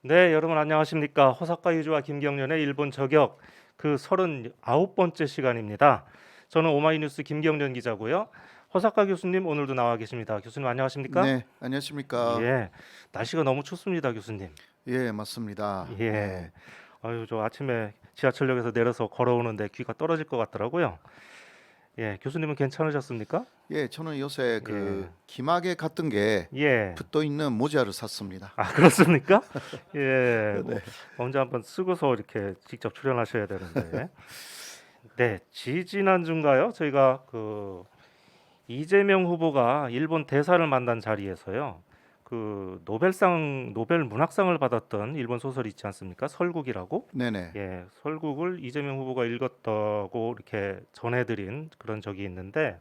네, 여러분 안녕하십니까? 호사카 유지와 김경련의 일본 저격 그 39번째 시간입니다. 저는 오마이뉴스 김경련 기자고요. 호사카 교수님 오늘도 나와 계십니다. 교수님 안녕하십니까? 네, 안녕하십니까? 예, 날씨가 너무 춥습니다, 교수님. 예, 맞습니다. 예, 네, 아유 저 아침에 지하철역에서 내려서 걸어오는데 귀가 떨어질 것 같더라고요. 예, 교수님은 괜찮으셨습니까? 예, 저는 요새 예, 기막에 갔던 게 예. 붙어 있는 모자를 샀습니다. 아, 그렇습니까? 예, 네, 언제 한번 쓰고서 이렇게 직접 출연하셔야 되는데. 네, 지지난주인가요? 저희가 그 이재명 후보가 일본 대사를 만난 자리에서요. 그 노벨 문학상을 받았던 일본 소설이 있지 않습니까? 설국이라고. 네네. 예, 설국을 이재명 후보가 읽었다고 이렇게 전해드린 그런 적이 있는데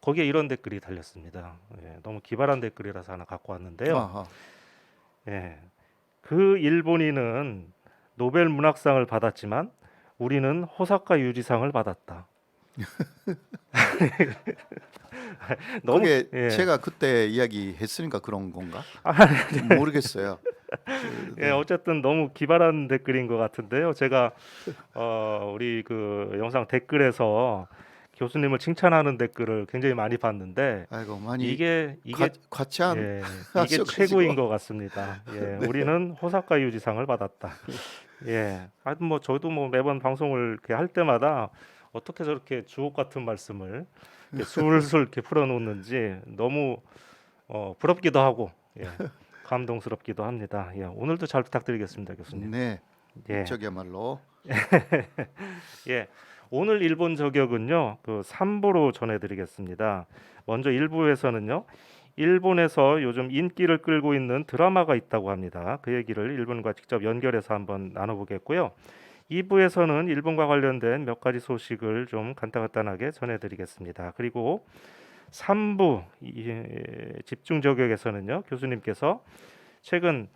거기에 이런 댓글이 달렸습니다. 예, 너무 기발한 댓글이라서 하나 갖고 왔는데요. 아하, 예, 그 일본인은 노벨 문학상을 받았지만 우리는 호사카 유지상을 받았다. 너무 그게 예. 제가 그때 이야기했으니까 그런 건가? 아, 모르겠어요. 예, 네, 어쨌든 너무 기발한 댓글인 것 같은데요. 제가 우리 그 영상 댓글에서 교수님을 칭찬하는 댓글을 굉장히 많이 봤는데 아이고 많이 이게 과찬 이게 하셔가지고. 최고인 것 같습니다. 예, 네, 우리는 호사카 유지상을 받았다. 예, 하여튼 뭐 저도 뭐 매번 방송을 이렇게 할 때마다 어떻게 저렇게 주옥 같은 말씀을 이렇게 술술 이렇게 풀어놓는지 너무 부럽기도 하고 예, 감동스럽기도 합니다. 예, 오늘도 잘 부탁드리겠습니다, 교수님. 네, 예, 저기야말로. 예, 오늘 일본 저격은요, 그 3부로 전해드리겠습니다. 먼저 1부에서는요, 일본에서 요즘 인기를 끌고 있는 드라마가 있다고 합니다. 그 얘기를 일본과 직접 연결해서 한번 나눠보겠고요. 2부에서는 일본과 관련된 몇 가지 소식을 좀 간단하게 전해드리겠습니다. 그리고 3부 집중 저격에서는요, 교수님께서 최근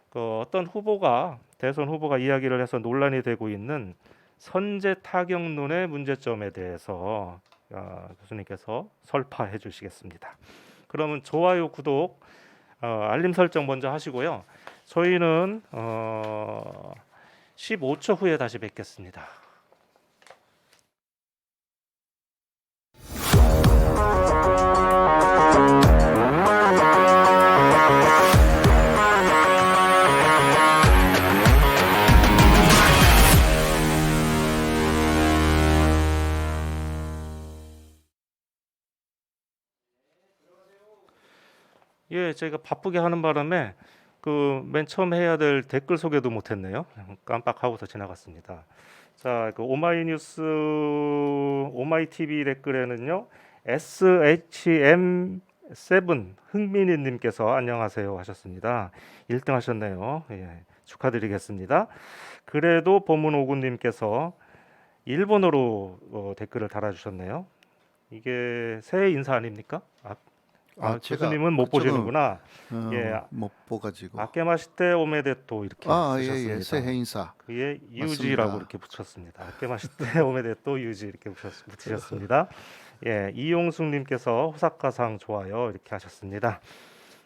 그 어떤 후보가 대선 후보가 이야기를 해서 논란이 되고 있는 선제 타격론의 문제점에 대해서 교수님께서 설파해 주시겠습니다. 그러면 좋아요, 구독, 알림 설정 먼저 하시고요. 저희는 15초 후에 다시 뵙겠습니다. 예, 제가 바쁘게 하는 바람에 그 맨 처음 해야 될 댓글 소개도 못했네요. 깜빡하고서 지나갔습니다. 자, 그 오마이TV 댓글에는요, SHM7 흥민희님께서 안녕하세요 하셨습니다. 1등 하셨네요. 예, 축하드리겠습니다. 그래도 법문오군님께서 일본어로 댓글을 달아주셨네요. 이게 새해 인사 아닙니까? 제가 교수님은 못 저는 보시는구나. 예, 못 봐가지고. 아케마시테 오메데토 이렇게 예, 예, 새해 쓰셨습니다. 인사. 그에 유지라고 맞습니다. 이렇게 붙였습니다. 아케마시테 오메데토 유지 이렇게 붙이셨습니다. 예, 이용숙님께서 호사카상 좋아요 이렇게 하셨습니다.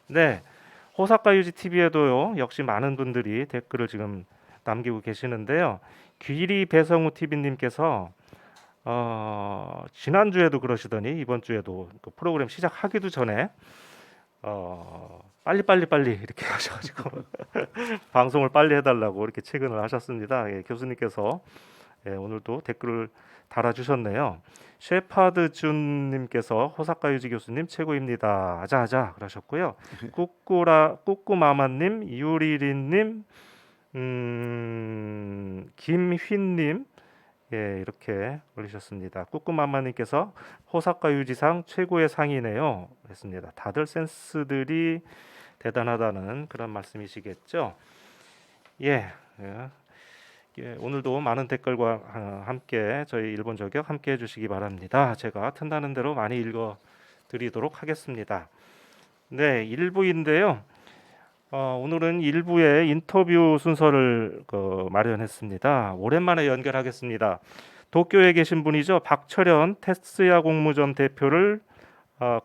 네, 호사카 유지 TV에도요 역시 많은 분들이 댓글을 지금 남기고 계시는데요. 귀리 배성우 TV님께서 지난주에도 그러시더니 이번 주에도 그 프로그램 시작하기도 전에 빨리 이렇게 하셔가지고 방송을 빨리 해달라고 이렇게 체근을 하셨습니다. 예, 교수님께서 예, 오늘도 댓글을 달아주셨네요. 셰파드 준님께서 호사카 유지 교수님 최고입니다. 아자아자 그러셨고요. 꾸꾸마마님, 유리린님, 김휘님 예, 이렇게 올리셨습니다. 꾸꾸마마님께서 호사카 유지상 최고의 상이네요. 했습니다. 다들 센스들이 대단하다는 그런 말씀이시겠죠. 예, 예, 예, 오늘도 많은 댓글과 함께 저희 일본 저격 함께 해주시기 바랍니다. 제가 튼다는 대로 많이 읽어드리도록 하겠습니다. 네, 1부인데요. 오늘은 1부의 인터뷰 순서를 마련했습니다. 오랜만에 연결하겠습니다. 도쿄에 계신 분이죠. 박철현 테스야 공무점 대표를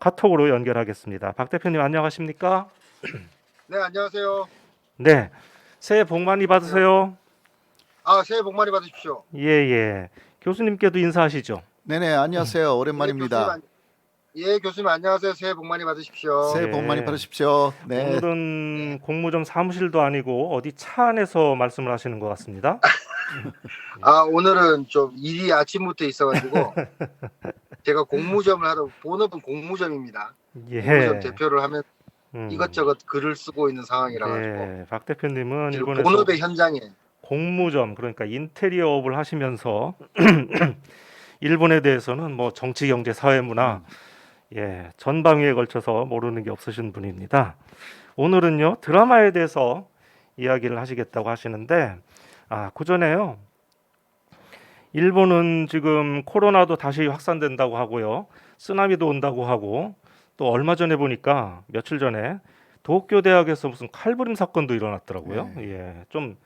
카톡으로 연결하겠습니다. 박 대표님 안녕하십니까? 네, 안녕하세요. 네. 새해 복 많이 받으세요. 새해 복 많이 받으십시오. 예, 예. 교수님께도 인사하시죠. 네네, 안녕하세요. 예, 교수님, 오랜만입니다. 교수님 안녕하세요. 새해 복 많이 받으십시오. 새해 복 많이 예. 받으십시오. 네. 오늘은 공무점 사무실도 아니고 어디 차 안에서 말씀을 하시는 것 같습니다. 오늘은 좀 일이 아침부터 있어가지고 제가 공무점을 하다 본업은 공무점입니다. 공무점 예. 대표를 하면 이것저것 글을 쓰고 있는 상황이라 가지고 네, 박 대표님은 지금 일본에서 본업의 현장에 공무점, 그러니까 인테리어업을 하시면서 일본에 대해서는 뭐 정치, 경제, 사회, 문화 예, 전방위에 걸쳐서 모르는 게 없으신 분입니다. 오늘은요 드라마에 대해서 이야기를 하시겠다고 하시는데 그 전에요. 일본은 지금 코로나도 다시 확산된다고 하고요. 쓰나미도 온다고 하고 또 얼마 전에 보니까 며칠 전에 도쿄 대학에서 무슨 칼부림 사건도 일어났더라고요. 네. 예, 좀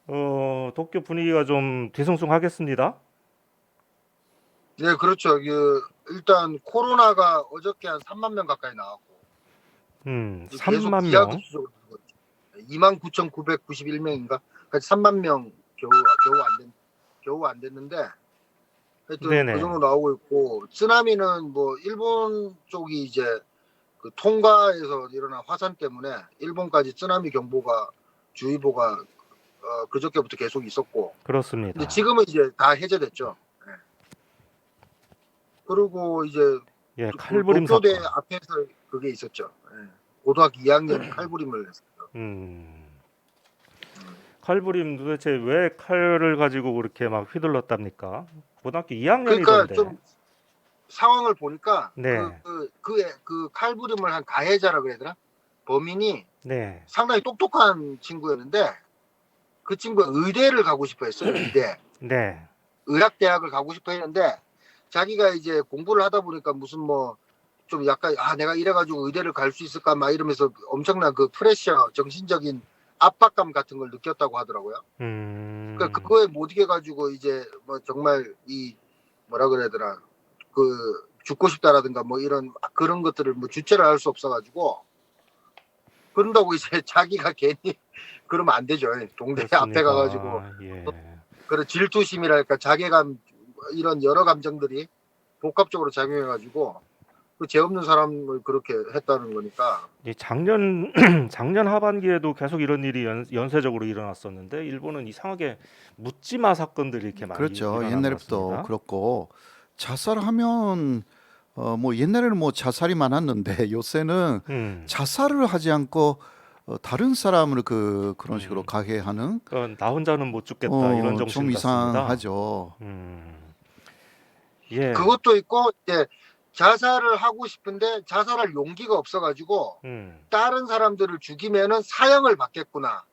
도쿄 분위기가 좀 뒤숭숭하겠습니다. 네 그렇죠. 일단 코로나가 어저께 한 3만 명 가까이 나왔고 계속 3만 명. 기하급수적으로 29,991명인가? 3만 명 겨우 안 됐는데 하여튼 네네. 그 정도 나오고 있고 쓰나미는 뭐 일본 쪽이 이제 그 통가에서 일어난 화산 때문에 일본까지 쓰나미 경보가 주의보가 그저께부터 계속 있었고 그렇습니다. 근데 지금은 이제 다 해제됐죠. 네. 그리고 이제 예, 칼부림 도쿄대 사건. 앞에서 그게 있었죠. 네. 고등학교 2학년 칼부림을 했어요. 칼부림 도대체 왜 칼을 가지고 그렇게 막 휘둘렀답니까? 고등학교 그러니까 2학년이던데. 좀 상황을 보니까 네. 그 칼부림을 한 가해자라 그래야 되나? 범인이 네. 상당히 똑똑한 친구였는데 그 친구가 의대를 가고 싶어 했어요. 의대. 네. 의학대학을 가고 싶어 했는데 자기가 이제 공부를 하다 보니까 무슨 뭐 좀 약간 내가 이래가지고 의대를 갈 수 있을까 막 이러면서 엄청난 그 프레셔 정신적인 압박감 같은 걸 느꼈다고 하더라고요. 그러니까 그거에 못 이겨가지고 이제 뭐 정말 이 뭐라 그래야 되나 그 죽고 싶다라든가 뭐 이런 그런 것들을 뭐 주체를 할 수 없어가지고 그런다고 이제 자기가 괜히 그러면 안 되죠. 동대 앞에 가가지고 예. 그런 질투심이랄까 자괴감 이런 여러 감정들이 복합적으로 작용해가지고 그 죄 없는 사람을 그렇게 했다는 거니까. 작년 작년 하반기에도 계속 이런 일이 연쇄적으로 일어났었는데 일본은 이상하게 묻지마 사건들이 이렇게 많이 그렇죠. 일어나는 것 옛날부터 같습니다. 그렇고 자살하면 뭐 옛날에는 뭐 자살이 많았는데 요새는 자살을 하지 않고 다른 사람을 그런 식으로 가해하는 나 혼자는 못 죽겠다 이런 정신 좀 같습니다. 이상하죠. 예. 그것도 있고 이제 자살을 하고 싶은데 자살할 용기가 없어가지고 다른 사람들을 죽이면은 사형을 받겠구나.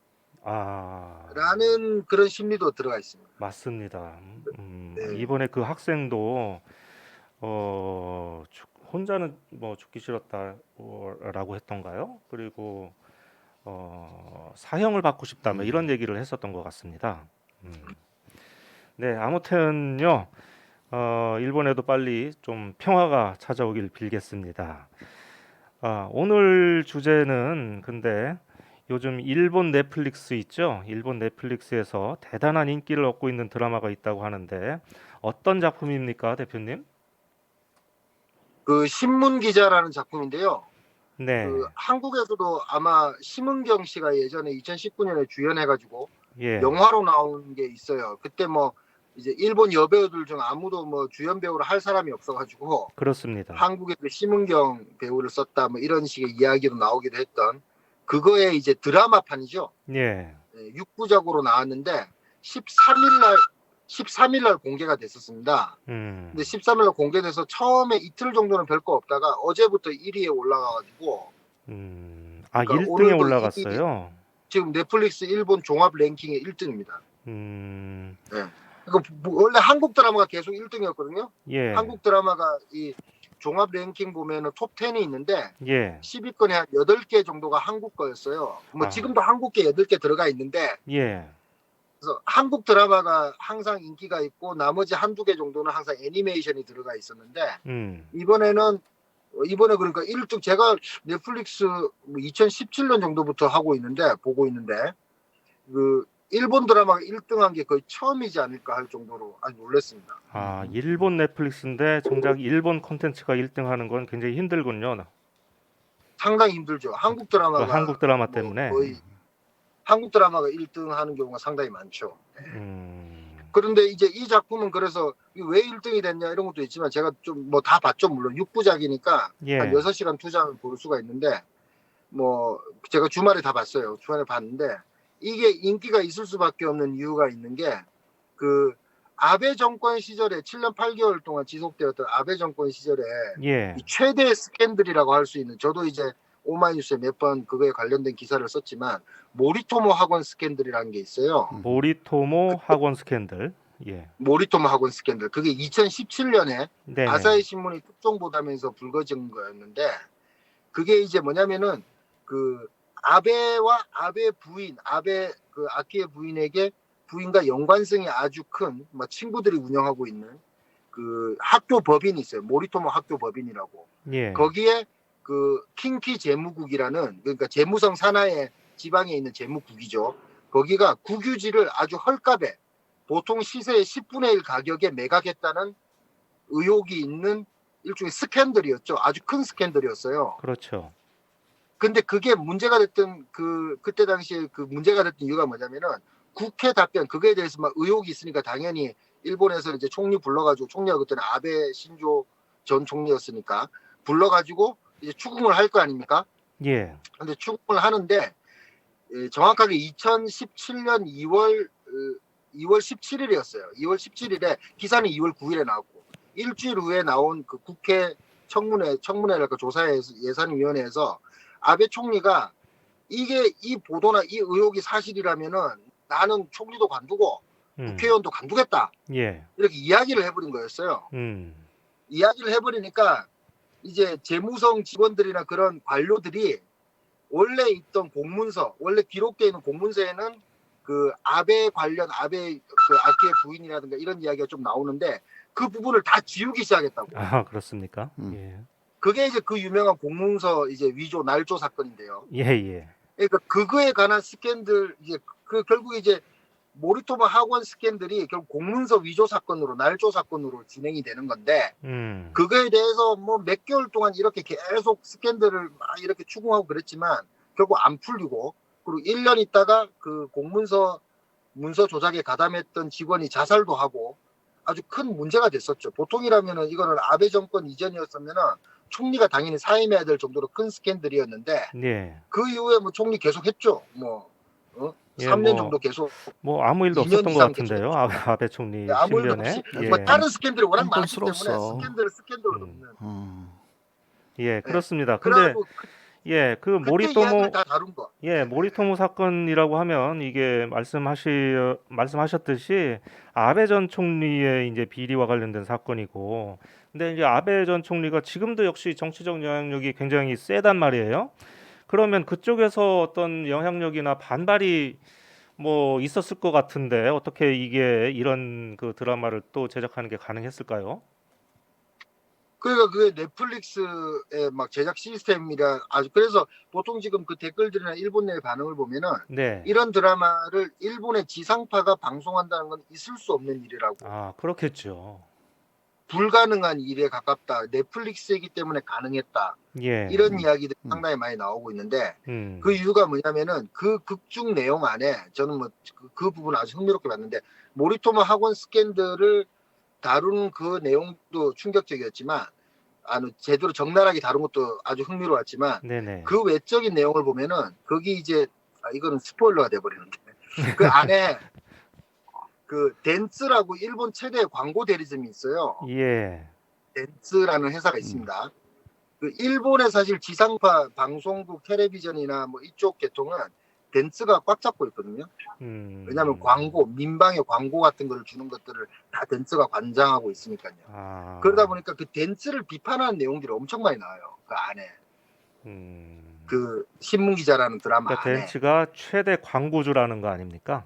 라는 그런 심리도 들어가 있습니다. 맞습니다. 네. 이번에 그 학생도 혼자는 뭐 죽기 싫었다라고 했던가요? 그리고 사형을 받고 싶다 뭐 이런 얘기를 했었던 것 같습니다. 네, 아무튼요. 일본에도 빨리 좀 평화가 찾아오길 빌겠습니다. 오늘 주제는 근데 요즘 일본 넷플릭스 있죠? 일본 넷플릭스에서 대단한 인기를 얻고 있는 드라마가 있다고 하는데 어떤 작품입니까, 대표님? 그 신문 기자라는 작품인데요. 네. 그 한국에서도 아마 심은경 씨가 예전에 2019년에 주연해가지고 예. 영화로 나온 게 있어요. 그때 뭐 이제 일본 여배우들 중 아무도 뭐 주연 배우를 할 사람이 없어가지고 그렇습니다. 한국에서 심은경 배우를 썼다 뭐 이런 식의 이야기로 나오기도 했던 그거의 이제 드라마판이죠. 예. 6부작으로 나왔는데 13일 날 공개가 됐었습니다. 근데 13일 날 공개돼서 처음에 이틀 정도는 별거 없다가 어제부터 1위에 올라가가지고 그러니까 1등에 오늘도 올라갔어요. 지금 넷플릭스 일본 종합 랭킹의 1등입니다. 네. 그러니까 원래 한국 드라마가 계속 1등이었거든요. 예. 한국 드라마가 이 종합 랭킹 보면은 톱 10이 있는데 예. 10위권에 한 8개 정도가 한국 거였어요. 뭐 지금도 한국 게 8개 들어가 있는데 예. 그래서 한국 드라마가 항상 인기가 있고 나머지 한두 개 정도는 항상 애니메이션이 들어가 있었는데 이번에 그러니까 1등 제가 넷플릭스 2017년 정도부터 보고 있는데 그 일본 드라마가 1등한 게 거의 처음이지 않을까 할 정도로 아주 놀랐습니다. 아, 일본 넷플릭스인데 정작 일본 콘텐츠가 1등하는 건 굉장히 힘들군요. 상당히 힘들죠. 한국 그 드라마가 한국 드라마 뭐 때문에. 거의 한국 드라마가 1등 하는 경우가 상당히 많죠. 음, 그런데 이제 이 작품은 그래서 왜 1등이 됐냐 이런 것도 있지만 제가 좀 뭐 다 봤죠. 물론 6부작이니까 예, 한 6시간 투자를 볼 수가 있는데 뭐 제가 주말에 다 봤어요. 주말에 봤는데 이게 인기가 있을 수밖에 없는 이유가 있는 게 그 아베 정권 시절에 7년 8개월 동안 지속되었던 아베 정권 시절에 예, 이 최대 스캔들이라고 할 수 있는 저도 이제 오마이뉴스에 몇 번 그거에 관련된 기사를 썼지만 모리토모 학원 스캔들이라는 게 있어요. 모리토모 학원 스캔들. 예, 모리토모 학원 스캔들. 그게 2017년에 네네. 아사히 신문이 특종보도하면서 불거진 거였는데 그게 이제 뭐냐면은 그 아베와 아베 부인, 아베 그 아키의 부인에게 부인과 연관성이 아주 큰 뭐 친구들이 운영하고 있는 그 학교 법인이 있어요. 모리토모 학교 법인이라고. 예, 거기에 그 킹키 재무국이라는 그러니까 재무성 산하의 지방에 있는 재무국이죠. 거기가 국유지를 아주 헐값에 보통 시세의 10분의 1 가격에 매각했다는 의혹이 있는 일종의 스캔들이었죠. 아주 큰 스캔들이었어요. 그렇죠. 근데 그게 문제가 됐던 그때 당시에 그 문제가 됐던 이유가 뭐냐면은 국회 답변 그거에 대해서 막 의혹이 있으니까 당연히 일본에서 이제 총리 불러가지고 총리가 그때는 아베 신조 전 총리였으니까 불러가지고 이제 추궁을 할 거 아닙니까? 예, 근데 추궁을 하는데 정확하게 2017년 2월 17일이었어요. 2월 17일에 기사는 2월 9일에 나왔고 일주일 후에 나온 그 국회 청문회랄까 조사 예산위원회에서 아베 총리가 이게 이 보도나 이 의혹이 사실이라면은 나는 총리도 관두고 국회의원도 관두겠다 예, 이렇게 이야기를 해버린 거였어요. 음, 이야기를 해버리니까 이제 재무성 직원들이나 그런 관료들이 원래 있던 공문서, 원래 기록되어 있는 공문서에는 그 아베 관련 아베 그 아키의 부인이라든가 이런 이야기가 좀 나오는데 그 부분을 다 지우기 시작했다고. 아, 그렇습니까? 음. 예, 그게 이제 그 유명한 공문서 이제 위조 날조 사건인데요. 예, 예, 그러니까 그거에 관한 스캔들 이제 그 결국 이제 모리토모 학원 스캔들이 결국 공문서 위조 사건으로 날조 사건으로 진행이 되는 건데 그거에 대해서 뭐 몇 개월 동안 이렇게 계속 스캔들을 막 이렇게 추궁하고 그랬지만 결국 안 풀리고 그리고 1년 있다가 그 공문서 문서 조작에 가담했던 직원이 자살도 하고 아주 큰 문제가 됐었죠. 보통이라면은 이거는 아베 정권 이전이었으면은 총리가 당연히 사임해야 될 정도로 큰 스캔들이었는데 예. 그 이후에 뭐 총리 계속 했죠. 뭐 예, 3년 정도 계속 뭐 아무 일도 2년 없었던 것 이상 계속 같은데요. 했죠. 아베 총리 아무 일도 10년에. 없이 예. 뭐 다른 스캔들이 워낙 많기 때문에 뻔뻔스러웠어. 스캔들을 음. 덮는. 예, 그렇습니다. 근데 그래가지고 예, 그 그때 이야기를 모리토모 다 다룬 거. 예, 모리토모 사건이라고 하면 이게 말씀하셨듯이 아베 전 총리의 이제 비리와 관련된 사건이고, 근데 이제 아베 전 총리가 지금도 역시 정치적 영향력이 굉장히 세단 말이에요. 그러면 그쪽에서 어떤 영향력이나 반발이 뭐 있었을 것 같은데 어떻게 이게 이런 그 드라마를 또 제작하는 게 가능했을까요? 그러니까 그게 넷플릭스의 막 제작 시스템이라 아주 그래서 보통 지금 그 댓글들이나 일본 내 반응을 보면은 네. 이런 드라마를 일본의 지상파가 방송한다는 건 있을 수 없는 일이라고. 아, 그렇겠죠. 불가능한 일에 가깝다. 넷플릭스이기 때문에 가능했다. 예. 이런 이야기들이 음. 상당히 많이 나오고 있는데 음. 그 이유가 뭐냐면은 그 극중 내용 안에 저는 뭐 그 부분 아주 흥미롭게 봤는데 모리토모 학원 스캔들을 다루는 그 내용도 충격적이었지만 제대로 적나라하게 다룬 것도 아주 흥미로웠지만 네네. 그 외적인 내용을 보면은 거기 이제 이거는 스포일러가 돼버리는데 그 안에 그 덴츠라고 일본 최대 광고 대리점이 있어요. 예. 덴츠라는 회사가 있습니다. 그 일본의 사실 지상파 방송국 텔레비전이나 뭐 이쪽 계통은 덴츠가 꽉 잡고 있거든요. 왜냐하면 광고, 민방의 광고 같은 걸 주는 것들을 다 덴츠가 관장하고 있으니까요. 아. 그러다 보니까 그 덴츠를 비판하는 내용들이 엄청 많이 나와요. 그 안에. 그 신문기자라는 드라마 그러니까 안에. 덴츠가 최대 광고주라는 거 아닙니까?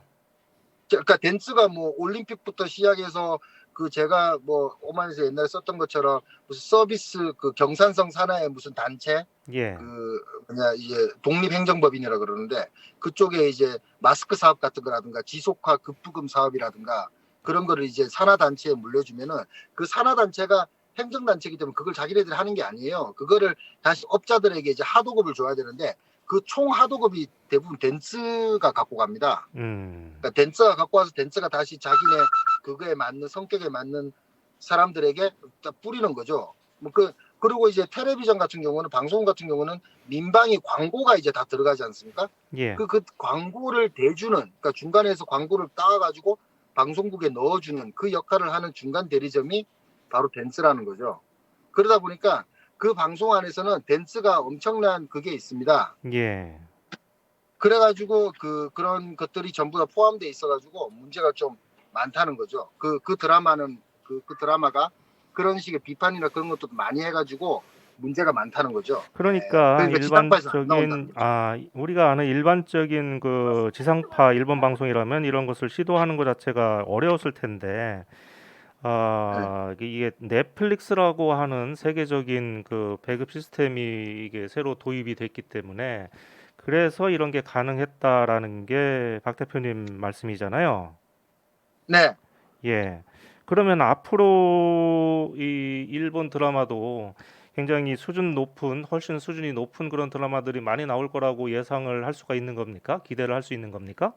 그러니까 덴츠가 뭐 올림픽부터 시작해서 그 제가 뭐 오만에서 옛날에 썼던 것처럼 무슨 서비스 그 경산성 산하의 무슨 단체 예. 그 뭐냐 이제 독립행정법인이라 그러는데 그쪽에 이제 마스크 사업 같은 거라든가 지속화 급부금 사업이라든가 그런 거를 이제 산하 단체에 물려주면은 그 산하 단체가 행정 단체이기 때문에 그걸 자기네들이 하는 게 아니에요. 그거를 다시 업자들에게 이제 하도급을 줘야 되는데 그 총 하도급이 대부분 덴츠가 갖고 갑니다. 그러니까 덴츠가 갖고 와서 덴츠가 다시 자기네 그거에 맞는 성격에 맞는 사람들에게 딱 뿌리는 거죠. 뭐 그리고 이제 텔레비전 같은 경우는 방송 같은 경우는 민방위 광고가 이제 다 들어가지 않습니까? 예. 그 광고를 대주는 그러니까 중간에서 광고를 따가지고 방송국에 넣어주는 그 역할을 하는 중간 대리점이 바로 덴츠라는 거죠. 그러다 보니까 그 방송 안에서는 덴츠가 엄청난 그게 있습니다. 예. 그래가지고 그런 것들이 전부 다 포함돼 있어가지고 문제가 좀 많다는 거죠. 그 드라마는 그 드라마가 그런 식의 비판이나 그런 것도 많이 해가지고 문제가 많다는 거죠. 그러니까 그러니까 지상파에서 안 일반적인 나온다는 우리가 아는 일반적인 그 지상파 일본 방송이라면 이런 것을 시도하는 것 자체가 어려웠을 텐데 이게 넷플릭스라고 하는 세계적인 그 배급 시스템이 이게 새로 도입이 됐기 때문에 그래서 이런 게 가능했다라는 게 박 대표님 말씀이잖아요. 네. 예. 그러면 앞으로 이 일본 드라마도 굉장히 훨씬 수준이 높은 그런 드라마들이 많이 나올 거라고 예상을 할 수가 있는 겁니까? 기대를 할 수 있는 겁니까?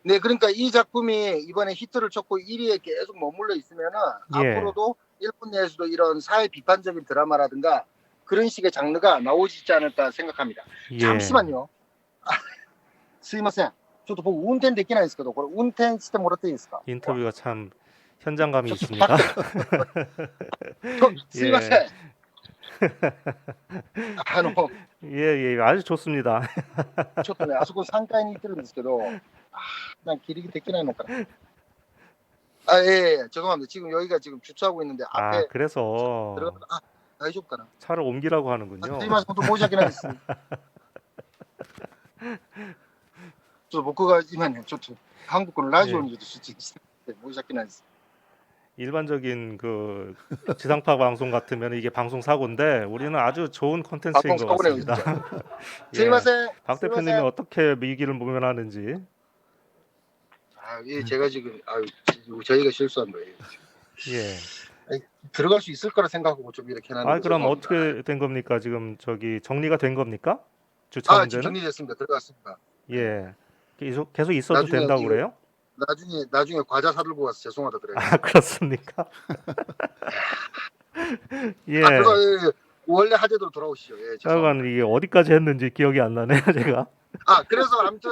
네, 그러니까 이 작품이 이번에 히트를 쳤고 1위에 계속 머물러 있으면은 예. 앞으로도 일본 내에서도 이런 사회 비판적인 드라마라든가 그런 식의 장르가 나오지 않을까 생각합니다. 예. 잠시만요. すいません。ちょっと僕運転できないんですけど、これ運転してもらっていいですか? 인터뷰가 참 현장감이 저- 저- 있습니다. すいません。 예, 아주 좋습니다. ちょっとね、あそこ3階に行ってるんですけど、なんか切りできないのかな. 예, 죄송합니다. 지금 여기가 지금 주차하고 있는데 앞에 그래서 들어가면大丈夫かな? 차를 옮기라고 하는군요. すいません、本当申し訳ないです。ちょっと僕が今ね、ちょっと韓国のラジオにちょっと出演してて申し訳ないです。 일반적인 그 지상파 방송 같으면 이게 방송 사고인데 우리는 아주 좋은 콘텐츠인 것 방송 사고네요, 같습니다. すいません。 박 すいません。 대표님이 어떻게 위기를 모면하는지. 예, 제가 지금 저희가 실수한 거예요. 예. 들어갈 수 있을 거라 생각하고 좀 이렇게 해놨는데. 그럼 죄송합니다. 어떻게 된 겁니까? 지금 저기 정리가 된 겁니까? 주차 지금 문제는? 정리됐습니다. 들어갔습니다. 예. 계속 있어도 나중에 된다고 이거- 그래요? 나중에 과자 사들고 와서 죄송하다 그래요. 그렇습니까? 예. 예. 원래 하재대로 돌아오시죠. 예, 죄송합니다. 하여간 이게 어디까지 했는지 기억이 안 나네요, 제가. 그래서 아무튼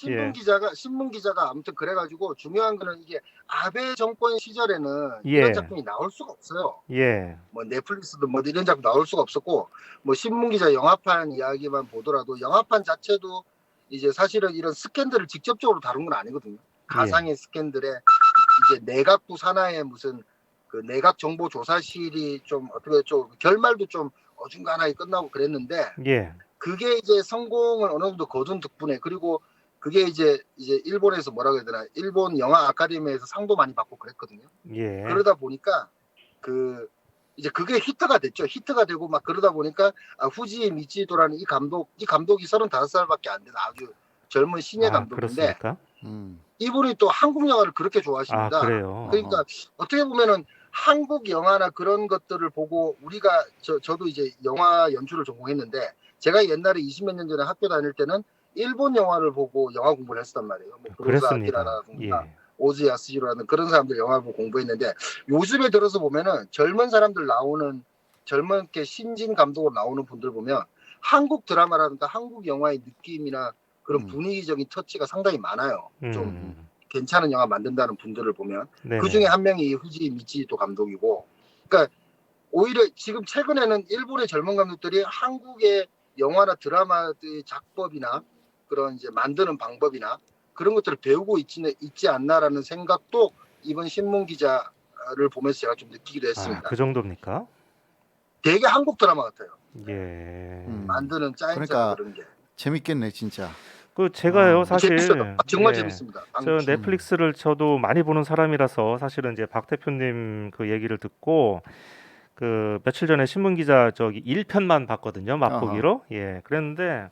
예. 신문 기자가 아무튼 그래가지고 중요한 거는 이게 아베 정권 시절에는 예. 이런 작품이 나올 수가 없어요. 예. 뭐 넷플릭스도 뭐 이런 작품 나올 수가 없었고 뭐 신문 기자 영화판 이야기만 보더라도 영화판 자체도 이제 사실은 이런 스캔들을 직접적으로 다룬 건 아니거든요. 가상의 스캔들에 이제 내각부 산하의 무슨 그 내각 정보 조사실이 좀 어떻게 좀 결말도 좀 어중간하게 끝나고 그랬는데 예. 그게 이제 성공을 어느 정도 거둔 덕분에 그리고 그게 이제 일본에서 뭐라고 해야 되나 일본 영화 아카데미에서 상도 많이 받고 그랬거든요. 예. 그러다 보니까 이제 그게 히트가 됐죠. 히트가 되고 막 그러다 보니까 후지 미치도라는 이 감독이 35살밖에 안 된 아주 젊은 신예 감독인데 그렇습니까? 이분이 또 한국 영화를 그렇게 좋아하십니다. 그래요. 그러니까 어떻게 보면은 한국 영화나 그런 것들을 보고 우리가 저도 이제 영화 연출을 전공했는데 제가 옛날에 20몇 년 전에 학교 다닐 때는 일본 영화를 보고 영화 공부를 했었단 말이에요. 뭐 구로사 그랬습니다. 아키라라든가 예. 오즈 야스히로라는 그런 사람들 영화를 보고 공부했는데 요즘에 들어서 보면은 젊은 사람들 나오는 젊게 신진 감독으로 나오는 분들 보면 한국 드라마라든가 한국 영화의 느낌이나 그런 분위기적인 터치가 상당히 많아요. 좀 괜찮은 영화 만든다는 분들을 보면 네네. 그 중에 한 명이 후지 미치도 감독이고, 그러니까 오히려 지금 최근에는 일본의 젊은 감독들이 한국의 영화나 드라마의 작법이나 그런 이제 만드는 방법이나 그런 것들을 배우고 있지 않나라는 생각도 이번 신문 기자를 보면서 제가 좀 느끼기도 했습니다. 그 정도입니까? 되게 한국 드라마 같아요. 예. 만드는 짜임새가 그러니까 그런 게. 재밌겠네 진짜. 그 제가요 재밌어요. 사실 정말 예. 재밌습니다. 저 넷플릭스를 저도 많이 보는 사람이라서 사실은 이제 박 대표님 그 얘기를 듣고 그 며칠 전에 신문 기자 저기 1편만 봤거든요. 아하. 맛보기로. 예. 그랬는데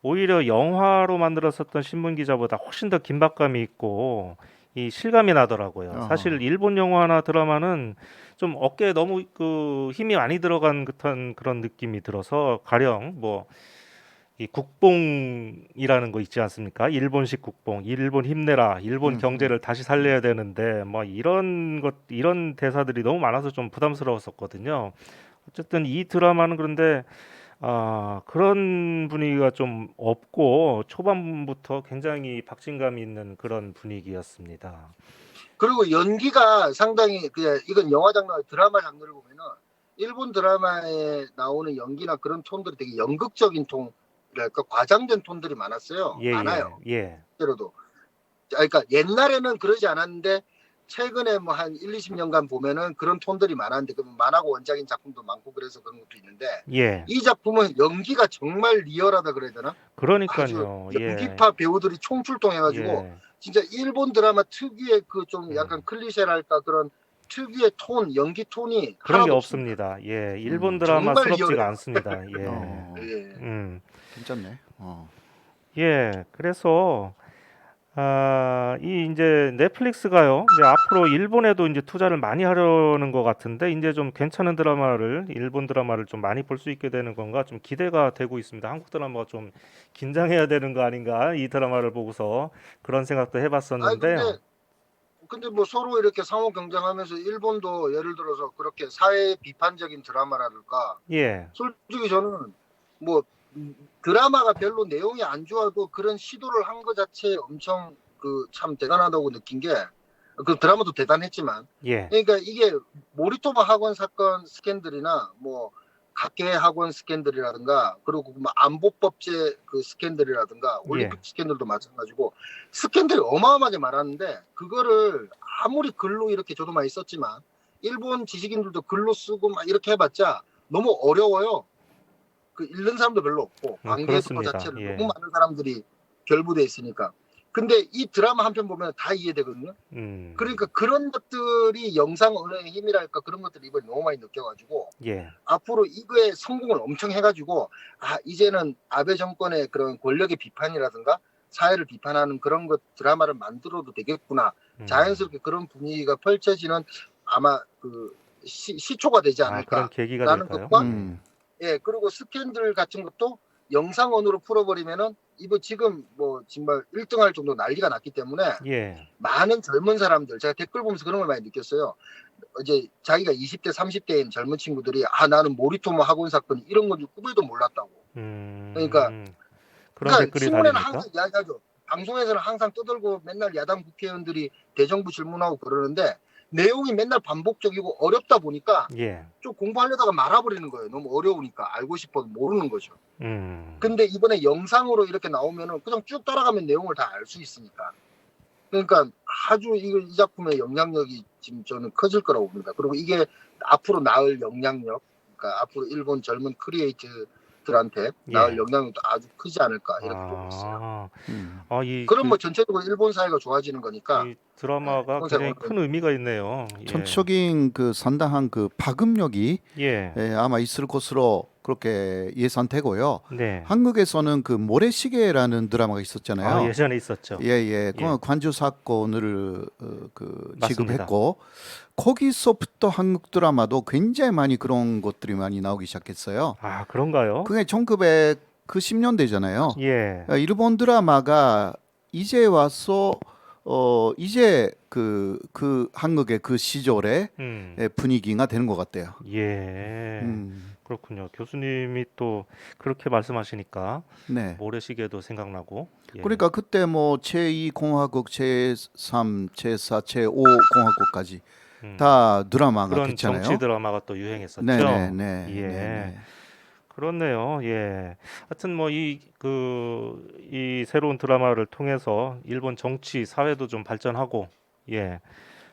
오히려 영화로 만들었었던 신문 기자보다 훨씬 더 긴박감이 있고 이 실감이 나더라고요. 사실 아하. 일본 영화나 드라마는 좀 어깨에 너무 그 힘이 많이 들어간 듯한 그런 느낌이 들어서 가령 뭐 이 국뽕이라는 거 있지 않습니까? 일본식 국뽕, 일본 힘내라, 일본 경제를 다시 살려야 되는데 뭐 이런 것 이런 대사들이 너무 많아서 좀 부담스러웠었거든요. 어쨌든 이 드라마는 그런데 그런 분위기가 좀 없고 초반부터 굉장히 박진감이 있는 그런 분위기였습니다. 그리고 연기가 상당히 그냥 이건 영화 장르 드라마 장르를 보면은 일본 드라마에 나오는 연기나 그런 톤들이 되게 연극적인 톤이랄까 과장된 톤들이 많았어요. 예, 많아요. 예, 실제로도. 그러니까 옛날에는 그러지 않았는데 최근에 뭐 한 1, 20년간 보면은 그런 톤들이 많았는데 그 만화고 원작인 작품도 많고 그래서 그런 것도 있는데 예. 이 작품은 연기가 정말 리얼하다 그래야 되나? 아주 그러니까요. 예, 연기파 배우들이 총출동해가지고 예. 진짜 일본 드라마 특유의 그 좀 약간 음. 클리셰랄까 그런 특유의 톤, 연기 톤이 그런 게 하나도 없습니다. 없습니다. 예, 일본 정말 드라마스럽지가 리얼해요. 않습니다. 예, 예. 음, 괜찮네. 예. 그래서 이 이제 넷플릭스가요. 이제 앞으로 일본에도 이제 투자를 많이 하려는 것 같은데 이제 좀 괜찮은 드라마를 일본 드라마를 좀 많이 볼 수 있게 되는 건가 좀 기대가 되고 있습니다. 한국 드라마가 좀 긴장해야 되는 거 아닌가 이 드라마를 보고서 그런 생각도 아니 해봤었는데요. 근데 뭐 서로 이렇게 상호 경쟁하면서 일본도 예를 들어서 그렇게 사회 비판적인 드라마랄까 예, 솔직히 저는 뭐 드라마가 별로 내용이 안 좋아도 그런 시도를 한 것 자체에 엄청 그 참 대단하다고 느낀 게 그 드라마도 대단했지만 예, 그러니까 이게 모리토마 학원 사건 스캔들이나 뭐 각계 학원 스캔들이라든가 그리고 뭐 안보법제 그 스캔들이라든가 예, 올림픽 스캔들도 마찬가지고 스캔들이 어마어마하게 많았는데 그거를 아무리 글로 이렇게 저도 많이 썼지만 일본 지식인들도 글로 쓰고 막 이렇게 해봤자 너무 어려워요. 그 읽는 사람도 별로 없고 관계도 그렇습니다. 자체를 너무 예, 많은 사람들이 결부돼 있으니까. 근데 이 드라마 한 편 보면 다 이해되거든요. 음, 그러니까 그런 것들이 영상 언어의 힘이랄까 그런 것들을 이번에 너무 많이 느껴가지고 예, 앞으로 이거에 성공을 엄청 해가지고 이제는 아베 정권의 그런 권력의 비판이라든가 사회를 비판하는 그런 것 드라마를 만들어도 되겠구나. 음. 자연스럽게 그런 분위기가 펼쳐지는 아마 그 시초가 되지 그런 계기가 않을까라는 될까요? 것과 예, 예, 그리고 스캔들 같은 것도 영상 언어로 풀어버리면은 이거 지금 뭐 정말 1등 할 정도 난리가 났기 때문에 예, 많은 젊은 사람들 제가 댓글 보면서 그런 걸 많이 느꼈어요. 이제 자기가 20대, 30대인 젊은 친구들이 나는 모리토모 학원 사건 이런 건 꿈에도 몰랐다고. 그러니까 음, 그런 그러니까 댓글이 신문에는 달립니까? 항상 이야기하죠. 방송에서는 항상 떠들고 맨날 야당 국회의원들이 대정부 질문하고 그러는데 내용이 맨날 반복적이고 어렵다 보니까 예, 좀 공부하려다가 말아버리는 거예요. 너무 어려우니까 알고 싶어도 모르는 거죠. 음, 근데 이번에 영상으로 이렇게 나오면은 그냥 쭉 따라가면 내용을 다 알 수 있으니까. 그러니까 아주 이 작품의 영향력이 지금 저는 커질 거라고 봅니다. 그리고 이게 앞으로 나을 영향력, 그러니까 앞으로 일본 젊은 크리에이터들한테 나을 예. 영향력도 아주 크지 않을까 이렇게 보고 있어요. 아, 음. 그럼 뭐 전체적으로 일본 사회가 좋아지는 거니까 이 드라마가 일본 사회가 굉장히 어느 큰 정도 의미가 있네요. 예, 전적인 그 상당한 그 파급력이 예, 아마 있을 것으로 그렇게 예상되고요. 네. 한국에서는 그 모래시계라는 드라마가 있었잖아요. 예전에 있었죠. 예. 예, 그 관주 사건을 그 맞습니다. 지급했고 거기서부터 한국 드라마도 굉장히 많이 그런 것들이 많이 나오기 시작했어요. 그런가요? 그게 1990년대잖아요. 예, 일본 드라마가 이제 와서 이제 그 한국의 그 시절의 음, 분위기가 되는 것 같아요. 예, 그렇군요. 교수님이 또 그렇게 말씀하시니까 네. 모래시계도 생각나고, 예, 그러니까 그때 뭐 제2 공화국, 제3, 제4, 제5 공화국까지 음, 다 드라마가 그런 정치 됐잖아요. 드라마가 또 네네네. 유행했었죠. 네. 네, 예. 네. 그렇네요. 예. 하여튼 뭐 이 새로운 드라마를 통해서 일본 정치, 사회도 좀 발전하고, 예.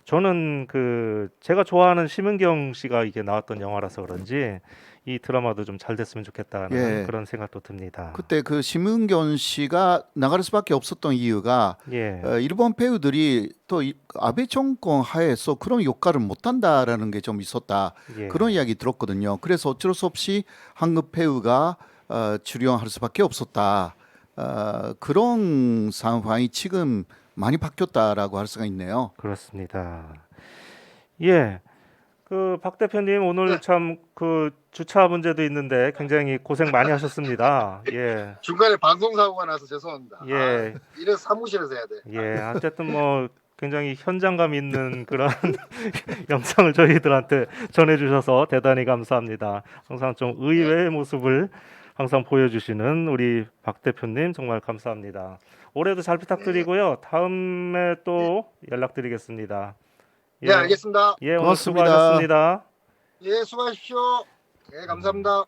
저는 그 제가 좋아하는 심은경 씨가 이게 나왔던 영화라서 그런지 이 드라마도 좀 잘 됐으면 좋겠다는 예. 그런 생각도 듭니다. 그때 그 심은경 씨가 나갈 수밖에 없었던 이유가 예, 일본 배우들이 또 아베 정권 하에서 그런 역할을 못한다라는 게 좀 있었다. 예, 그런 이야기 들었거든요. 그래서 어쩔 수 없이 한국 배우가 출연할 수밖에 없었다. 그런 상황이 지금 많이 바뀌었다라고 할 수가 있네요. 그렇습니다. 예, 그 박 대표님 오늘 네. 참 그 주차 문제도 있는데 굉장히 고생 많이 하셨습니다. 예, 중간에 방송 사고가 나서 죄송합니다. 예, 이래서 사무실에서 해야 돼. 예, 어쨌든 뭐 굉장히 현장감 있는 그런 영상을 저희들한테 전해주셔서 대단히 감사합니다. 항상 좀 의외의 모습을 항상 보여주시는 우리 박 대표님 정말 감사합니다. 올해도 잘 부탁드리고요. 다음에 또 연락드리겠습니다. 네, 알겠습니다. 예, 오늘 고맙습니다. 수고하셨습니다. 예, 수고하십시오. 예, 감사합니다.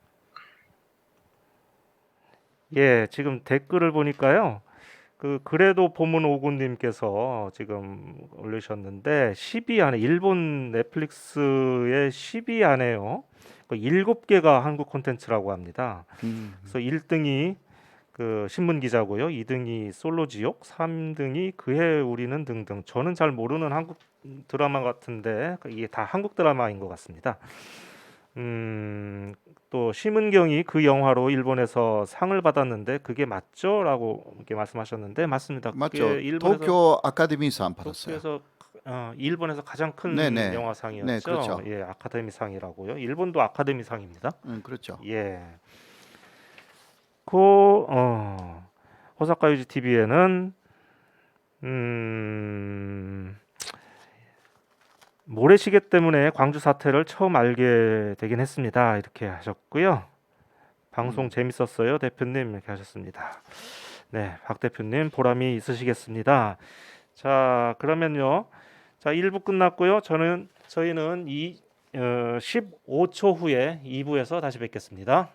예, 지금 댓글을 보니까요. 그 그래도 봄은 오군님께서 지금 올리셨는데 10위 안에 일본 넷플릭스의 10위 안에요. 7개가 한국 콘텐츠라고 합니다. 그래서 1등이 그 신문 기자고요. 2등이 솔로지옥, 3등이 그해 우리는 등등. 저는 잘 모르는 한국 드라마 같은데 이게 다 한국 드라마인 것 같습니다. 또 심은경이 그 영화로 일본에서 상을 받았는데 그게 맞죠?라고 이렇게 말씀하셨는데 맞습니다. 그게 맞죠? 일본에서 도쿄 아카데미상 받았어요. 도쿄에서 일본에서 가장 큰 네네. 영화상이었죠. 네, 그렇죠. 예, 아카데미상이라고요. 일본도 아카데미상입니다. 그렇죠. 예. 그 호사카 유지 TV에는 모래시계 때문에 광주 사태를 처음 알게 되긴 했습니다. 이렇게 하셨고요. 방송 재밌었어요, 대표님 이렇게 하셨습니다. 네, 박 대표님 보람이 있으시겠습니다. 자, 그러면요. 자, 1부 끝났고요. 저희는 15초 후에 2부에서 다시 뵙겠습니다.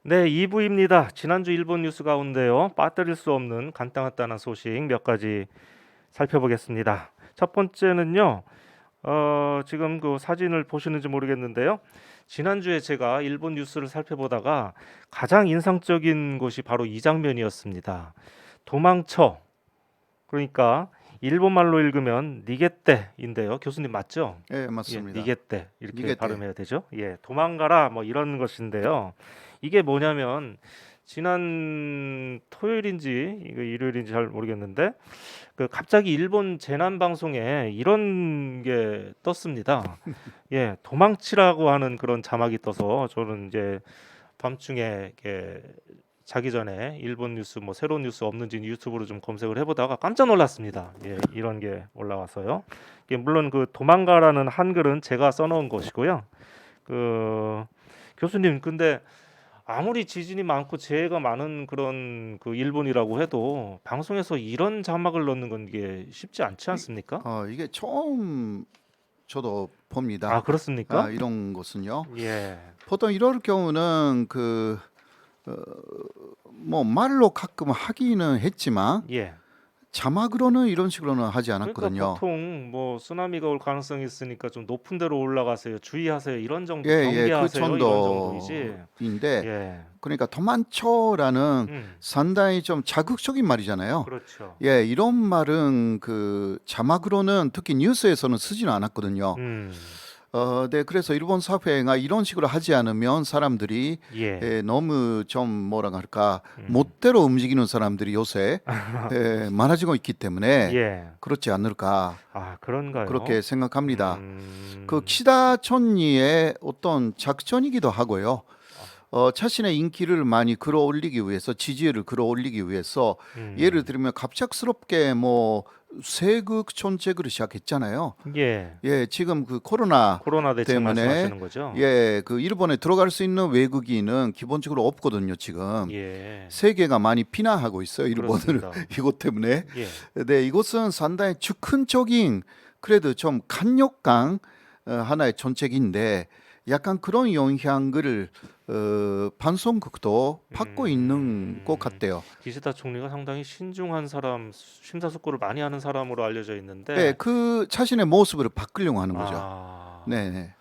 네, 2부입니다. 지난주 일본 뉴스 가운데요. 빠뜨릴 수 없는 간단한 소식 몇 가지 살펴보겠습니다. 첫 번째는요. 지금 그 사진을 보시는지 모르겠는데요. 지난주에 제가 일본 뉴스를 살펴보다가 가장 인상적인 것이 바로 이 장면이었습니다. 도망쳐. 그러니까 일본 말로 읽으면 니게떼인데요. 교수님 맞죠? 예, 예, 맞습니다. 니게떼 이렇게 니게떼. 발음해야 되죠. 예, 도망가라 뭐 이런 것인데요. 이게 뭐냐면 지난 토요일인지 이거 일요일인지 잘 모르겠는데 그 갑자기 일본 재난 방송에 이런 게 떴습니다. 예, 도망치라고 하는 그런 자막이 떠서 저는 이제 밤중에 이렇게 자기 전에 일본 뉴스 뭐 새로운 뉴스 없는지 유튜브로 좀 검색을 해보다가 깜짝 놀랐습니다. 예, 이런 게 올라와서요. 이게 물론 그 도망가라는 한글은 제가 써놓은 것이고요. 그 교수님 근데 아무리 지진이 많고 재해가 많은 그런 그 일본이라고 해도 방송에서 이런 자막을 넣는 건 이게 쉽지 않지 않습니까? 이게 처음 저도 아, 봅니다. 그렇습니까? 이런 것은요. 예. 보통 이럴 경우는 뭐 말로 가끔 하기는 했지만 예. 자막으로는 이런 식으로는 하지 그러니까 않았거든요. 보통 뭐 쓰나미가 올 가능성이 있으니까 좀 높은 데로 올라가세요. 주의하세요. 이런 정도 예, 그 경계하세요. 이런 정도이지. 정도인데 예. 그러니까 도만초라는 상당히 좀 자극적인 말이잖아요. 그렇죠. 예, 이런 말은 그 자막으로는 특히 뉴스에서는 쓰지는 않았거든요. 네, 그래서 일본 사회가 이런 식으로 하지 않으면 사람들이 예. 너무 좀 뭐라 할까 음. 멋대로 움직이는 사람들이 요새 많아지고 있기 때문에 예. 그렇지 않을까 아, 그런가요? 그렇게 생각합니다. 음. 그 키다 총리의 어떤 작전이기도 하고요. 자신의 인기를 많이 끌어올리기 위해서 지지율을 끌어올리기 위해서 음. 예를 들면 갑작스럽게 뭐 세극 정책을 시작했잖아요. 예. 예, 지금 그 코로나 코로나 대책 때문에 말씀하시는 거죠? 예, 그 일본에 들어갈 수 있는 외국인은 기본적으로 없거든요, 지금. 예. 세계가 많이 비난하고 있어요, 일본을 그렇습니다. 이것 때문에. 예. 네, 이것은 상당히 즉흥적인 그래도 좀 강력한 하나의 정책인데 약간 그런 영향을 방송국도 받고 있는 것 같아요. 기시다 총리가 상당히 신중한 사람, 심사숙고를 많이 하는 사람으로 알려져 있는데 네, 그 자신의 모습을 바꾸려고 하는 거죠. 아, 네, 네.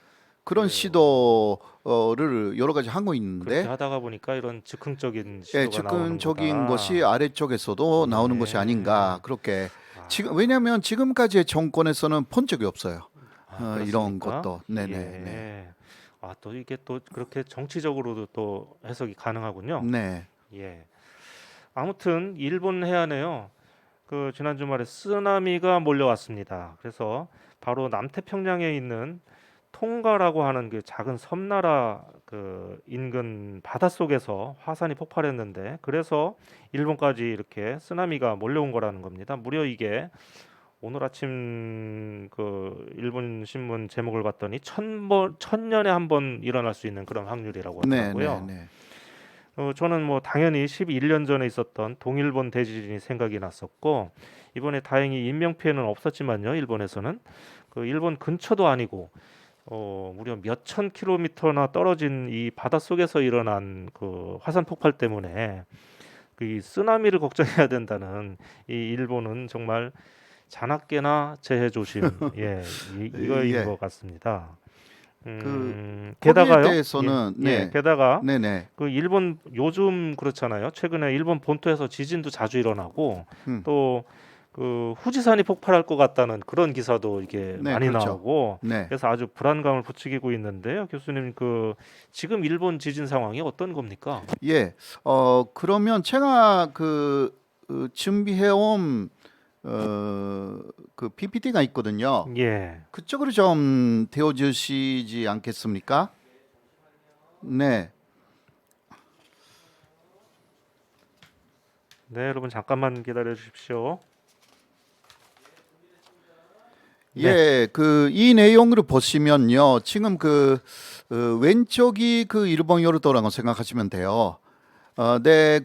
그런 그래요. 시도를 여러 가지 하고 그렇게 있는데 하다가 보니까 이런 즉흥적인 예, 시도가 나오는 즉흥적인 거다. 것이 아래쪽에서도 나오는 것이 아닌가 그렇게 왜냐하면 지금까지의 정권에서는 본 적이 없어요. 이런 그렇습니까? 것도 네네 예. 네. 또 이게 또 그렇게 정치적으로도 또 해석이 가능하군요. 네. 예. 아무튼 일본 해안에요. 그 지난 주말에 쓰나미가 몰려왔습니다. 그래서 바로 남태평양에 있는 통가라고 하는 그 작은 섬나라 그 인근 바닷속에서 화산이 폭발했는데 그래서 일본까지 이렇게 쓰나미가 몰려온 거라는 겁니다. 무려 이게 오늘 아침 그 일본 신문 제목을 봤더니 1000년에 한 번 일어날 수 있는 그런 확률이라고 네, 하더라고요. 네, 네. 저는 뭐 당연히 11년 전에 있었던 동일본 대지진이 생각이 났었고 이번에 다행히 인명 피해는 없었지만요. 일본에서는 그 일본 근처도 아니고 무려 몇천 킬로미터나 떨어진 이 바닷속에서 일어난 그 화산 폭발 때문에 이 쓰나미를 걱정해야 된다는 이 일본은 정말 자나깨나 재해 조심 이거인 예. 것 같습니다. 거기에 게다가요. 대해서는 네. 게다가 네, 네. 그 일본 요즘 그렇잖아요. 최근에 일본 본토에서 지진도 자주 일어나고 음. 또 그 후지산이 폭발할 것 같다는 그런 기사도 이게 네, 많이 그렇죠. 나오고 네. 그래서 아주 불안감을 부추기고 있는데요. 교수님 그 지금 일본 지진 상황이 어떤 겁니까? 예. 그러면 제가 준비해온 그 PPT가 있거든요. 예. 그쪽으로 좀 되어주시지 않겠습니까? 네. 네, 여러분 잠깐만 기다려 주십시오. 예, 이 내용을 보시면요. 지금 왼쪽이 일본 요르도라고 생각하시면 돼요. 네,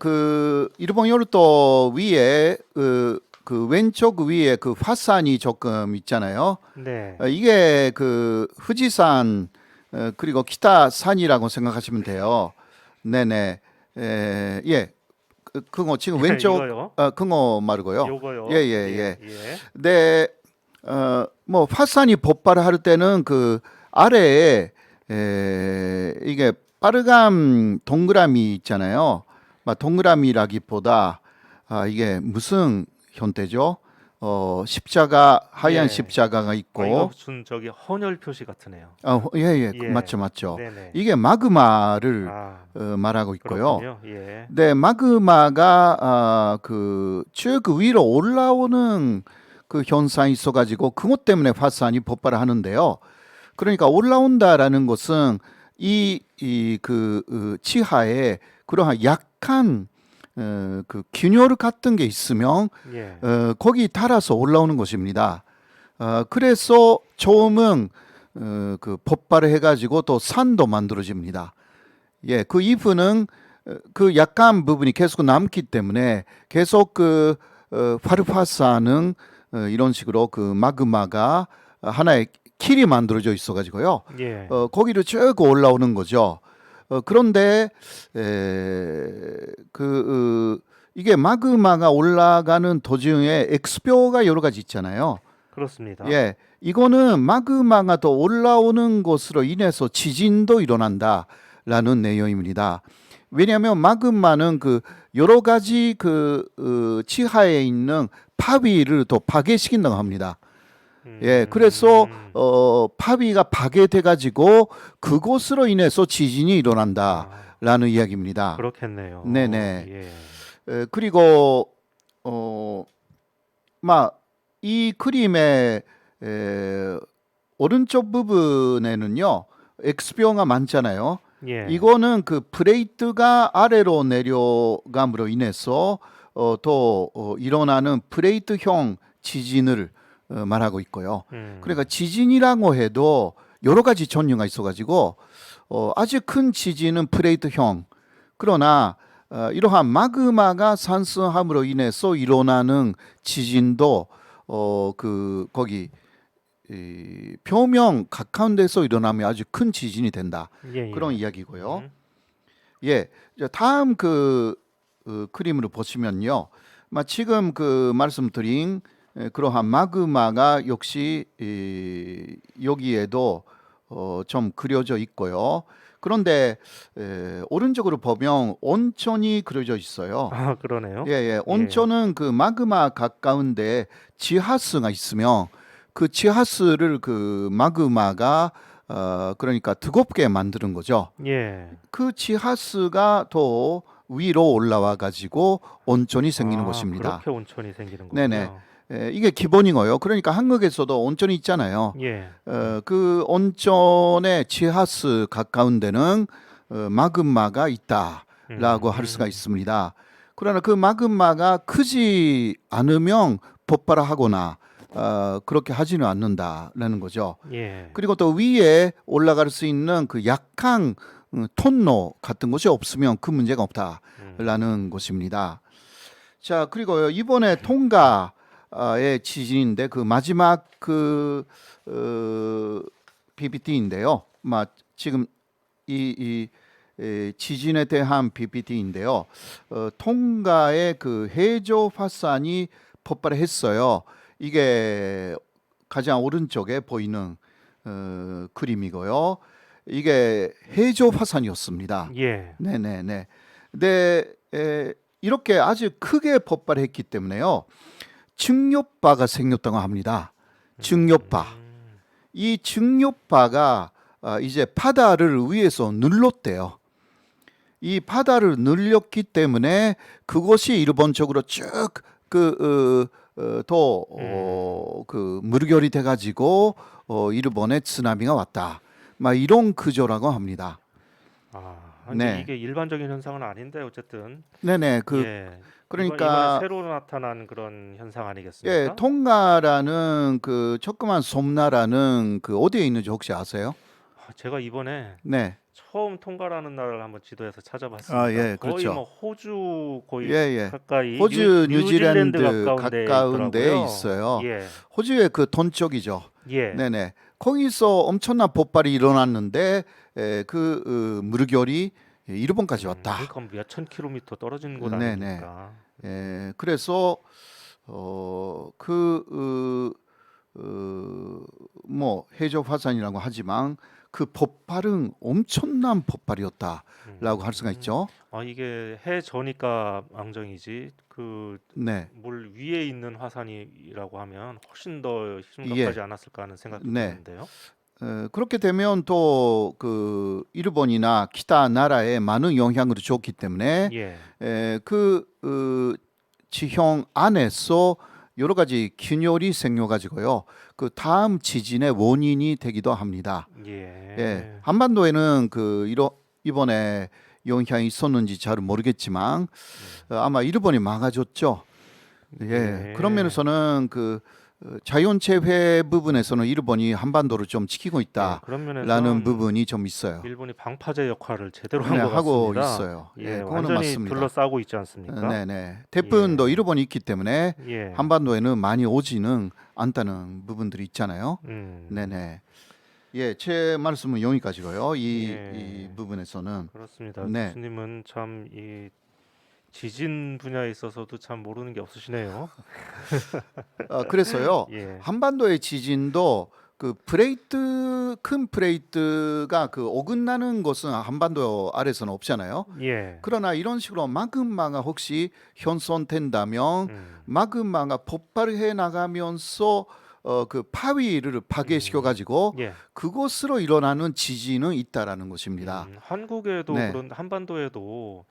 일본 요르도 위에 그 왼쪽 위에 그 화산이 조금 있잖아요. 네. 이게富士山 그리고 기타산이라고 생각하시면 돼요. 네네. 예. 그거 지금 왼쪽 이거요. 그거 말고요. 요거요. 예, 예. 예. 네. 뭐 화산이 폭발할 때는 아래에 이게 빨간 동그라미 있잖아요. 동그라미라기보다 이게 무슨 형태죠? 십자가 하얀 예. 십자가가 이거 있고 무슨 저기 헌혈 표시 같으네요. 예. 예. 맞죠. 네네. 이게 마그마를 아, 말하고 있고요. 그렇군요. 예. 네, 마그마가 쭉 위로 올라오는 그 현상이 있어가지고 그것 때문에 화산이 폭발을 하는데요. 그러니까 올라온다라는 것은 지하에 그러한 약한 균열 같은 게 있으면 예. 거기 따라서 올라오는 것입니다. 그래서 처음은 폭발을 해가지고 또 산도 만들어집니다. 예, 그 이후는 그 약한 부분이 계속 남기 때문에 계속 활화산은 이런 식으로 마그마가 하나의 길이 만들어져 있어가지고요. 예. 거기로 쭉 올라오는 거죠. 그런데 이게 마그마가 올라가는 도중에 엑스표가 여러 가지 있잖아요. 그렇습니다. 예, 이거는 마그마가 더 올라오는 것으로 인해서 지진도 일어난다라는 내용입니다. 왜냐하면 마그마는 여러 가지 지하에 있는 파위를 더 파괴시킨다고 합니다. 예, 그래서 파위가 파괴돼 가지고 그것으로 인해서 지진이 일어난다라는 이야기입니다. 그렇겠네요. 네네. 예. 그리고 이 그림의 오른쪽 부분에는요 X표가 많잖아요. 예. 이거는 플레이트가 아래로 내려감으로 인해서 또 일어나는 플레이트형 지진을 말하고 있고요. 그러니까 지진이라고 해도 여러 가지 종류가 있어가지고 아주 큰 지진은 플레이트형. 그러나 이러한 마그마가 산성함으로 인해서 일어나는 지진도 거기 이 표면 가까운 데서 일어나면 아주 큰 지진이 된다. 예, 예. 그런 이야기고요. 예, 이제 다음 그림으로 보시면요. 지금 말씀드린 그러한 마그마가 역시 여기에도 좀 그려져 있고요. 그런데 오른쪽으로 보면 온천이 그려져 있어요. 아, 그러네요. 예, 예. 온천은 그 마그마 가까운데 지하수가 있으면 그 지하수를 그 마그마가 그러니까 뜨겁게 만드는 거죠. 예. 그 지하수가 더 위로 올라와 가지고 온천이 생기는 것입니다. 그렇게 온천이 생기는 거군요. 네네. 이게 기본이고요. 그러니까 한국에서도 온천이 있잖아요. 예. 그 온천의 지하수 가까운 데는 마그마가 있다라고 할 수가 있습니다. 그러나 그 마그마가 크지 않으면 폭발하거나 그렇게 하지는 않는다라는 거죠. 예. 그리고 또 위에 올라갈 수 있는 그 약한 통로 같은 것이 없으면 그 문제가 없다라는 것입니다. 자, 그리고 이번에 통가의 지진인데 그 마지막 PPT인데요. 지금 이 지진에 대한 PPT인데요. 통가의 그 해저 화산이 폭발했어요. 이게 가장 오른쪽에 보이는 그림이고요. 이게 해저 화산이었습니다. 예. 네네네. 근데 이렇게 아주 크게 폭발했기 때문에요. 증류파가 생겼다고 합니다. 증류파. 이 증류파가 이제 바다를 위에서 눌렀대요. 이 바다를 눌렸기 때문에 그것이 일본적으로 쭉 물결이 돼가지고 일본에 쓰나미가 왔다. 이런 구조라고 합니다. 근데 네. 이게 일반적인 현상은 아닌데 어쨌든. 네네. 예. 그러니까 이번에 새로 나타난 그런 현상 아니겠습니까? 예, 통가라는 그 조그만 섬나라는 어디에 있는지 혹시 아세요? 제가 이번에 네. 처음 통과라는 나라를 한번 지도에서 찾아봤습니다. 예, 거의 그렇죠. 뭐 호주 거의 예, 예. 가까이 호주, 뉴질랜드 가까운 데에 데에 있더라고요. 있어요. 예. 호주의 그 동쪽이죠. 예. 네네. 거기서 엄청난 폭발이 일어났는데 물결이 일본까지 왔다. 그러니까 몇천 킬로미터 떨어진 곳 네네. 아닙니까? 예, 그래서 해저 화산이라고 하지만 그 폭발은 엄청난 폭발이었다라고 할 수가 있죠. 이게 해 저니까 망정이지 네. 물 위에 있는 화산이라고 하면 훨씬 더 심각하지 예. 않았을까 하는 생각도 네. 드는데요. 그렇게 되면 또 일본이나 기타 나라에 많은 영향을 줬기 때문에 예. 지형 안에서 여러 가지 균열이 생겨가지고요. 그 다음 지진의 원인이 되기도 합니다. 예. 예, 한반도에는 이번에 영향이 있었는지 잘 모르겠지만 아마 일본이 막아줬죠. 예, 그런 면에서는 자연재해 부분에서는 일본이 한반도를 좀 지키고 예, 그런 있다라는 면에서는 부분이 좀 있어요. 일본이 방파제 역할을 제대로 네, 한 것 하고 같습니다. 있어요. 예, 예, 그거는 완전히 맞습니다. 둘러싸고 있지 않습니까? 네네. 태풍도 예. 일본이 있기 때문에 예. 한반도에는 많이 오지는 않다는 부분들이 있잖아요. 음. 네네. 예, 제 말씀은 여기까지고요. 이 예. 부분에서는 그렇습니다. 네. 교수님은 참 이 지진 분야에 있어서도 참 모르는 게 없으시네요. 그래서요. 예. 한반도의 지진도 큰 플레이트가 어긋나는 것은 한반도 아래서는 없잖아요. 예. 그러나 이런 식으로 마그마가 혹시 현손된다면 마그마가 폭발해 나가면서 파위를 파괴시켜 가지고 예. 그것으로 일어나는 지진은 있다라는 것입니다. 한국에도 네. 그런 한반도에도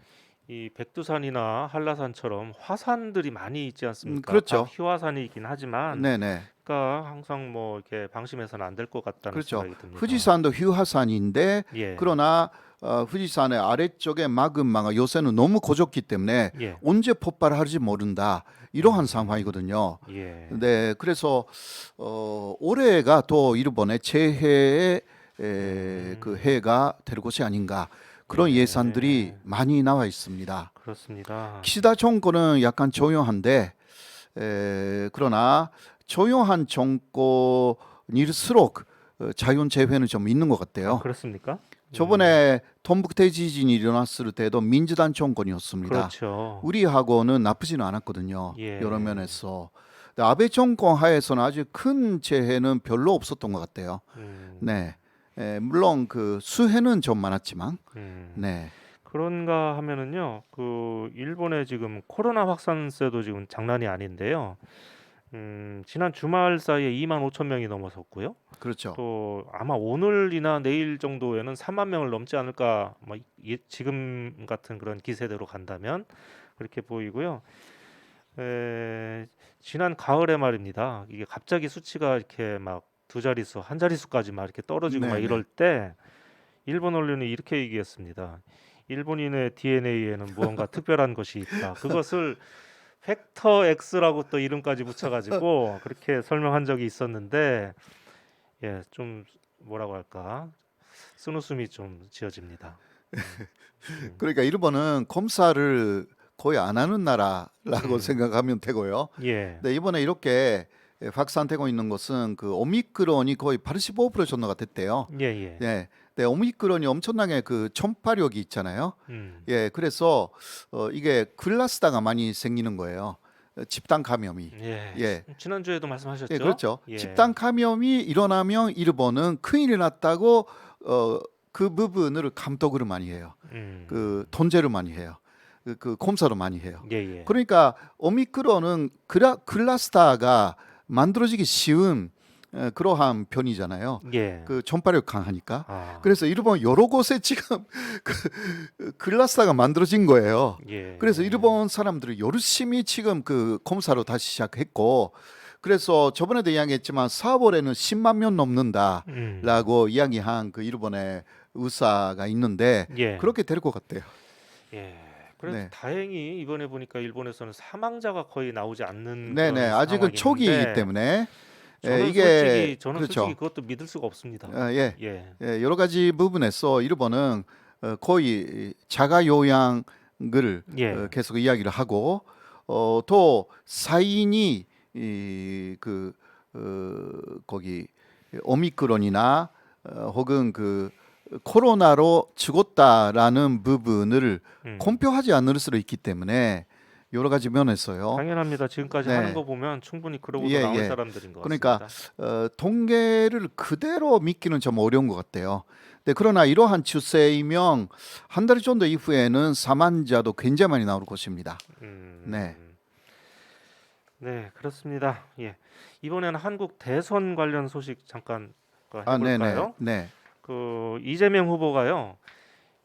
이 백두산이나 한라산처럼 화산들이 많이 있지 않습니까? 그렇죠. 다 희화산이긴 하지만 네네. 하니까 항상 뭐 이렇게 방심해서는 안 될 것 같다는 그렇죠. 생각이 듭니다.富士山도 휴화산인데 예. 그러나富士山의 아래쪽에 마그마가 요새는 너무 고졌기 때문에 예. 언제 폭발할지 모른다. 이러한 상황이거든요. 예. 네, 그래서 올해가 또 일본의 최해의 그 해가 될 것이 아닌가 그런 예. 예산들이 많이 나와 있습니다. 그렇습니다. 키시다 정권은 약간 조용한데 그러나 조용한 정권일수록 자연재해는 좀 있는 것 같아요. 그렇습니까? 저번에 톰북대 지진이 일어났을 때도 민주당 정권이었습니다. 그렇죠. 우리하고는 나쁘지는 않았거든요. 예. 여러 면에서. 근데 아베 정권 하에서는 아주 큰 재해는 별로 없었던 것 같아요. 네, 물론 그 수해는 좀 많았지만, 네, 그런가 하면은요, 그 일본의 지금 코로나 확산세도 지금 장난이 아닌데요. 지난 주말 사이에 2만 5천 명이 넘어섰고요. 그렇죠. 또 아마 오늘이나 내일 정도에는 3만 명을 넘지 않을까, 뭐 지금 같은 그런 기세대로 간다면 그렇게 보이고요. 지난 가을에 말입니다. 이게 갑자기 수치가 이렇게 막 두 자릿수, 한 자릿수까지 막 이렇게 떨어지고 막 네네. 이럴 때 일본 언론이 이렇게 얘기했습니다. 일본인의 DNA에는 무언가 특별한 것이 있다. 그것을 팩터 X라고 또 이름까지 붙여가지고 그렇게 설명한 적이 있었는데, 예, 좀 뭐라고 할까, 쓴웃음이 좀 지어집니다. 그러니까 일본은 검사를 거의 안 하는 나라라고 생각하면 되고요. 예, 네, 이번에 이렇게 확산되고 있는 것은 그 오미크론이 거의 85% 전도가 됐대요. 예, 예. 네, 네, 오미크론이 엄청나게 그 전파력이 있잖아요. 예, 그래서 이게 클라스터가 많이 생기는 거예요. 집단 감염이. 예. 예. 지난주에도 말씀하셨죠? 예, 그렇죠. 예. 집단 감염이 일어나면 일본은 큰일이 났다고 그 부분을 감독을 많이 해요. 그 통제를 많이 해요. 그 검사를 많이 해요. 예, 예. 그러니까 오미크론은 클라스터가 만들어지기 쉬운 그러한 편이잖아요. 예. 그 전파력 강하니까. 아, 그래서 일본 여러 곳에 지금 그 클라스터가 만들어진 거예요. 예. 그래서 일본 사람들이 열심히 지금 그 검사로 다시 시작했고, 그래서 저번에도 이야기했지만 4월에는 10만 명 넘는다라고 이야기한 그 일본의 의사가 있는데 예. 그렇게 될 것 같아요. 예. 그래서 네. 다행히 이번에 보니까 일본에서는 사망자가 거의 나오지 않는 네네, 그런 아직은 상황이 초기이기 있는데 때문에 저는 이게 저는 그렇죠. 솔직히 그것도 믿을 수가 없습니다. 예, 예. 예, 여러 가지 부분에서 일본은 거의 자가 요양을 예. 계속 이야기를 하고 또 사인이 거기 오미크론이나 혹은 그 코로나로 죽었다라는 부분을 공표하지 않을 수도 있기 때문에 여러 가지 면에서요. 당연합니다. 지금까지 네. 하는 거 보면 충분히 그러고도 예, 나온 예. 사람들인 것 그러니까 같습니다. 통계를 그대로 믿기는 좀 어려운 것 같아요. 네, 그러나 이러한 추세이면 한 달 정도 이후에는 사망자도 굉장히 많이 나올 것입니다. 네. 네, 그렇습니다. 예. 이번에는 한국 대선 관련 소식 잠깐 네네. 해볼까요? 네. 그 이재명 후보가요,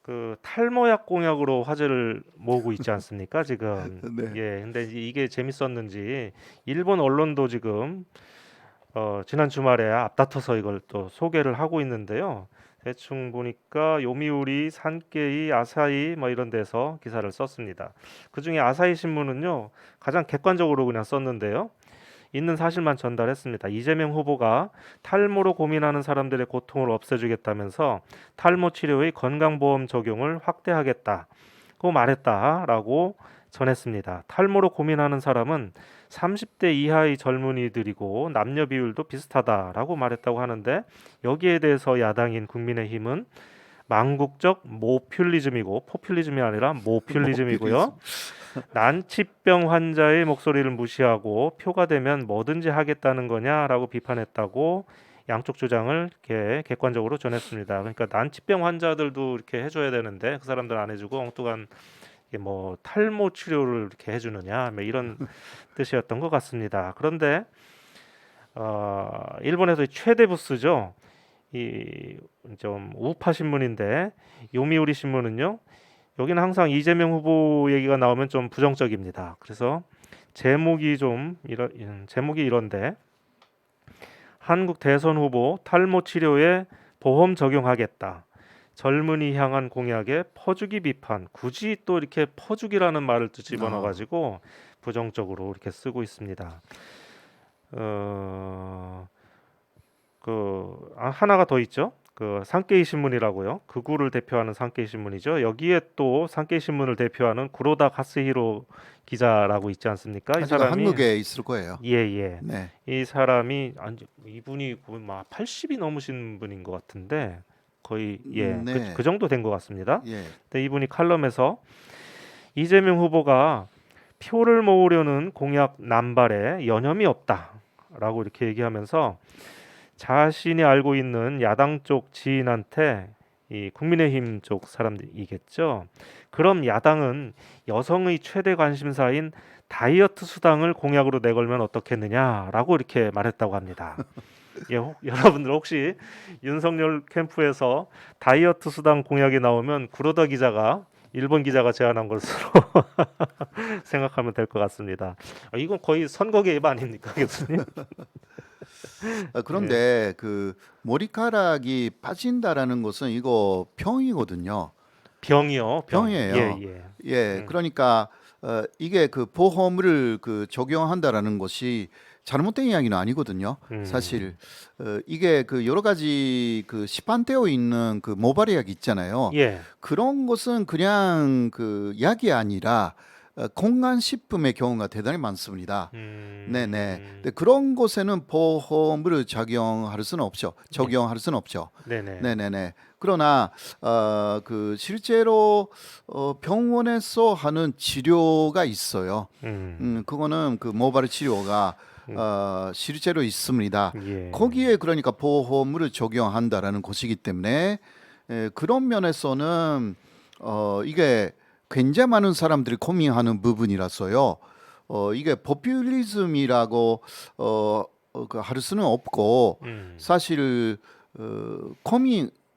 그 탈모약 공약으로 화제를 모으고 있지 않습니까? 지금. 네. 예. 근데 이게 재밌었는지 일본 언론도 지금 지난 주말에 앞다퉈서 이걸 또 소개를 하고 있는데요. 대충 보니까 요미우리, 산케이, 아사히 뭐 이런 데서 기사를 썼습니다. 그중에 아사히 신문은요, 가장 객관적으로 그냥 썼는데요. 있는 사실만 전달했습니다. 이재명 후보가 탈모로 고민하는 사람들의 고통을 없애주겠다면서 탈모 치료의 건강보험 적용을 확대하겠다고 말했다라고 전했습니다. 탈모로 고민하는 사람은 30대 이하의 젊은이들이고 남녀 비율도 비슷하다라고 말했다고 하는데, 여기에 대해서 야당인 국민의힘은 망국적 모퓰리즘이고, 포퓰리즘이 아니라 모퓰리즘이고요. 난치병 환자의 목소리를 무시하고 표가 되면 뭐든지 하겠다는 거냐라고 비판했다고 양쪽 주장을 이렇게 객관적으로 전했습니다. 그러니까 난치병 환자들도 이렇게 해줘야 되는데 그 사람들 안 해주고 엉뚱한 뭐 탈모 치료를 이렇게 해주느냐, 뭐 이런 뜻이었던 것 같습니다. 그런데 일본에서의 최대 부스죠. 이 좀 우파 신문인데 요미우리 신문은요, 여기는 항상 이재명 후보 얘기가 나오면 좀 부정적입니다. 그래서 제목이 이런데 한국 대선 후보 탈모 치료에 보험 적용하겠다. 젊은이 향한 공약에 퍼주기 비판. 굳이 또 이렇게 퍼주기라는 말을 또 집어넣어 가지고 부정적으로 이렇게 쓰고 있습니다. 하나가 더 있죠. 그 산케이 신문이라고요. 극우를 대표하는 산케이 신문이죠. 여기에 또 산케이 신문을 대표하는 구로다 카스히로 기자라고 있지 않습니까? 이 아직 사람이 한국에 있을 거예요. 예. 네. 이 사람이 이분이 막 80이 넘으신 분인 것 같은데 거의 네. 그 정도 된 것 같습니다. 예. 근데 이분이 칼럼에서 이재명 후보가 표를 모으려는 공약 남발에 여념이 없다라고 이렇게 얘기하면서 자신이 알고 있는 야당 쪽 지인한테 이 국민의힘 쪽 사람들이겠죠. 그럼 야당은 여성의 최대 관심사인 다이어트 수당을 공약으로 내걸면 어떻겠느냐라고 이렇게 말했다고 합니다. 여러분들 혹시 윤석열 캠프에서 다이어트 수당 공약이 나오면 구로다 기자가 일본 기자가 제안한 것으로 생각하면 될 것 같습니다. 이건 거의 선거 개입 아닙니까, 교수님? 그런데 그 머리카락이 빠진다라는 것은 이거 병이거든요. 병이요, 병. 병이에요. 예. 예, 그러니까 이게 그 보험을 그 적용한다라는 것이 잘못된 이야기는 아니거든요. 사실 이게 그 여러 가지 그 시판되어 있는 그 모발 약 있잖아요. 예. 그런 것은 그냥 그 약이 아니라 건강식품의 경우가 대단히 많습니다. 네네. 근데 그런 곳에는 보험을 적용할 수는 없죠. 적용할 수는 없죠. 네네. 네네네. 그러나 그 실제로 병원에서 하는 치료가 있어요. 그거는 그 모발 치료가 실제로 있습니다. 예. 거기에 그러니까 보험을 적용한다라는 것이기 때문에 그런 면에서는 이게 굉장히 많은 사람들이 고민하는 부분이라서요. 이게 포퓰리즘이라고 그 할 수는 없고 사실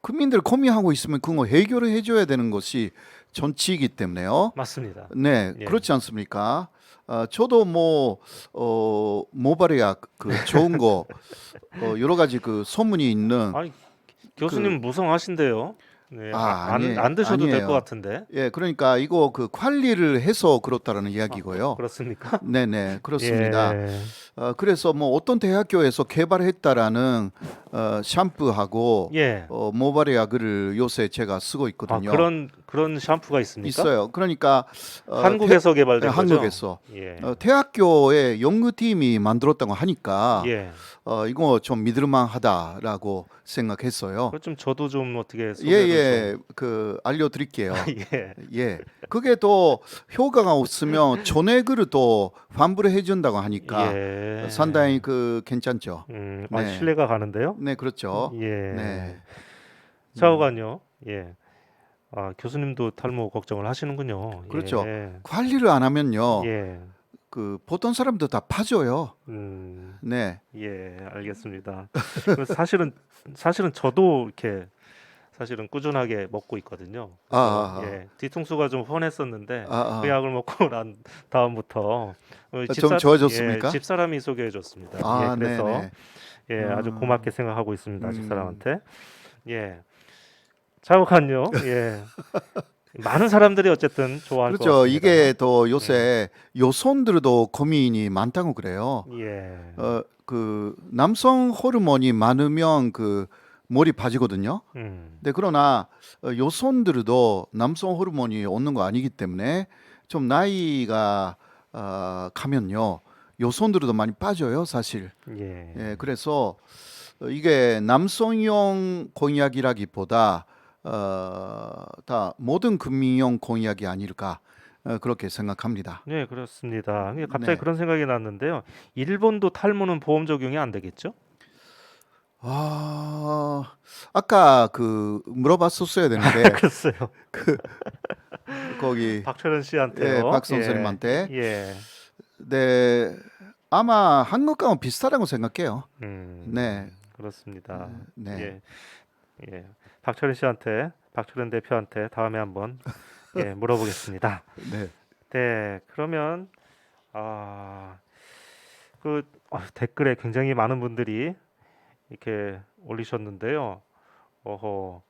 국민들 고민하고 있으면 그거 해결을 해줘야 되는 것이 정치이기 때문에요. 맞습니다. 네, 예. 그렇지 않습니까? 저도 뭐 모발약 그 좋은 거 여러 가지 그 소문이 있는 아니, 교수님 무성하신데요. 네, 아니에요. 안 드셔도 될 아니에요. 것 같은데. 예, 그러니까 이거 그 관리를 해서 그렇다라는 이야기고요. 그렇습니까? 네네, 그렇습니다. 예. 그래서 뭐 어떤 대학교에서 개발했다라는 샴푸하고 예. 모발약을 요새 제가 쓰고 아, 있거든요. 그런 샴푸가 있습니까? 있어요. 그러니까 한국에서 개발된 거죠? 한국에서 예. 대학교의 연구팀이 만들었다고 하니까 예. 이거 좀 믿을만하다라고 생각했어요. 그것 좀 저도 좀 어떻게 소개를 예, 그 알려드릴게요. 예. 예, 그게 또 효과가 없으면 전액을 또 환불을 해준다고 하니까 예. 상당히 그 괜찮죠. 네. 신뢰가 가는데요. 네, 그렇죠. 예. 네, 좌우간요. 예. 교수님도 탈모 걱정을 하시는군요. 그렇죠. 예. 관리를 안 하면요, 예. 그 보통 사람들 다 파져요. 음. 네, 예, 알겠습니다. 그래서 사실은 저도 이렇게 사실은 꾸준하게 먹고 있거든요. 그래서 예, 뒤통수가 좀 훤했었는데 그 약을 먹고 난 다음부터 좀 좋아졌습니까? 집사람이 소개해줬습니다. 아, 그래서 네네. 아주 고맙게 생각하고 있습니다. 음. 집사람한테. 예, 자욱한요. 예, 많은 사람들이 어쨌든 좋아할 것 그렇죠. 같습니다. 이게 또 요새 여성들도 고민이 많다고 그래요. 예, 그 남성 호르몬이 많으면 그 머리 빠지거든요. 네, 그러나 여성들도 남성 호르몬이 없는 거 아니기 때문에 좀 나이가 가면요, 여성들도 많이 빠져요, 사실. 예, 예, 그래서 이게 남성용 공약이라기보다 다 모든 금융용 공약이 아닐까 그렇게 생각합니다. 네, 그렇습니다. 근데 갑자기 네. 그런 생각이 났는데요. 일본도 탈모는 보험 적용이 안 되겠죠? 아까 그 물어봤었어야 되는데 글쎄요. 거기 박철현 씨한테요. 예, 박 선생님한테. 예. 네, 아마 한국과는 비슷하다고 생각해요. 네, 그렇습니다. 네. 예. 박철현 씨한테, 박철현 대표한테 다음에 한번 물어보겠습니다. 네. 네, 그러면 댓글에 굉장히 많은 분들이 이렇게 올리셨는데요. 어허,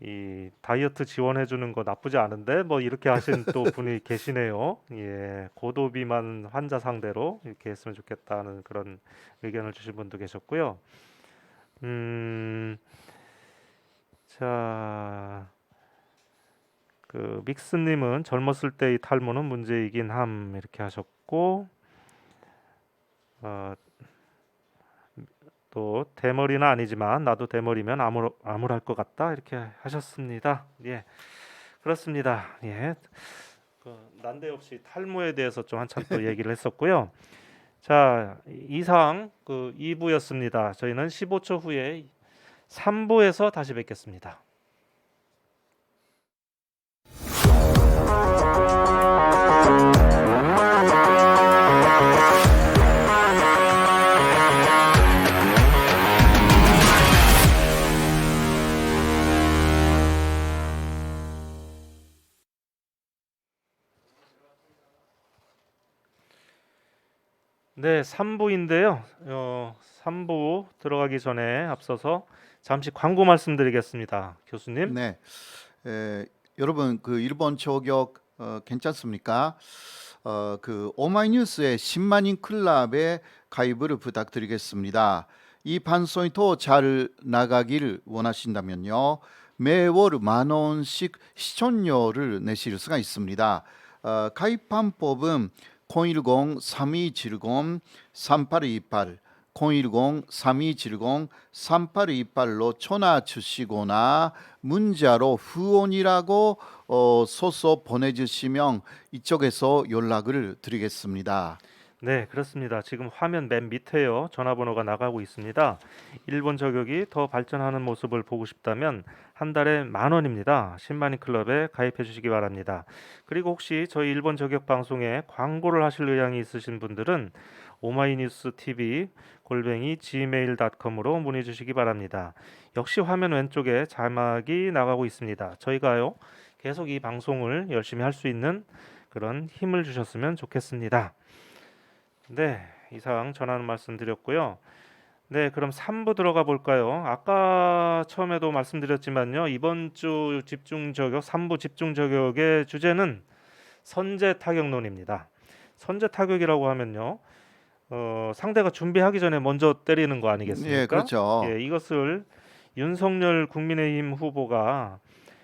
이 다이어트 지원해 주는 거 나쁘지 않은데 뭐 이렇게 하신 또 분이 계시네요. 예, 고도비만 환자 상대로 이렇게 했으면 좋겠다는 그런 의견을 주신 분도 계셨고요. 음, 자, 그 믹스님은 젊었을 때의 탈모는 문제이긴 함 이렇게 하셨고, 어, 또 대머리는 아니지만 나도 대머리면 암울할 것 같다 이렇게 하셨습니다. 예, 그렇습니다. 예, 그 난데없이 탈모에 대해서 좀 한참 또 얘기를 했었고요. 자, 이상 그 2부였습니다. 저희는 15초 후에 3부에서 다시 뵙겠습니다. 네, 3부인데요. 3부 들어가기 전에 앞서서 잠시 광고 말씀드리겠습니다. 교수님. 네, 여러분 그 일본 저격 괜찮습니까? 그 오마이뉴스의 10만인 클럽에 가입을 부탁드리겠습니다. 이 방송이 더 잘 나가기를 원하신다면요, 매월 10,000원씩 시청료를 내실 수가 있습니다. 가입 방법은 010-3270-3828 010-3270-3828로 전화 주시거나 문자로 후원이라고 써서 보내주시면 이쪽에서 연락을 드리겠습니다. 네, 그렇습니다. 지금 화면 맨 밑에요. 전화번호가 나가고 있습니다. 일본 저격이 더 발전하는 모습을 보고 싶다면 한 달에 10,000원입니다. 10만인 클럽에 가입해 주시기 바랍니다. 그리고 혹시 저희 일본 저격 방송에 광고를 하실 의향이 있으신 분들은 오마이뉴스 TV gmail.com으로 문의 주시기 바랍니다. 역시 화면 왼쪽에 자막이 나가고 있습니다. 저희가요, 계속 이 방송을 열심히 할 수 있는 그런 힘을 주셨으면 좋겠습니다. 네, 이상 전하는 말씀 드렸고요. 네, 그럼 3부 들어가 볼까요? 아까 처음에도 말씀드렸지만요, 이번 주 집중 저격, 3부 집중 저격의 주제는 선제 타격론입니다. 선제 타격이라고 하면요, 상대가 준비하기 전에 먼저 때리는 거 아니겠습니까? 예, 그렇죠. 예, 이것을 윤석열 국민의힘 후보가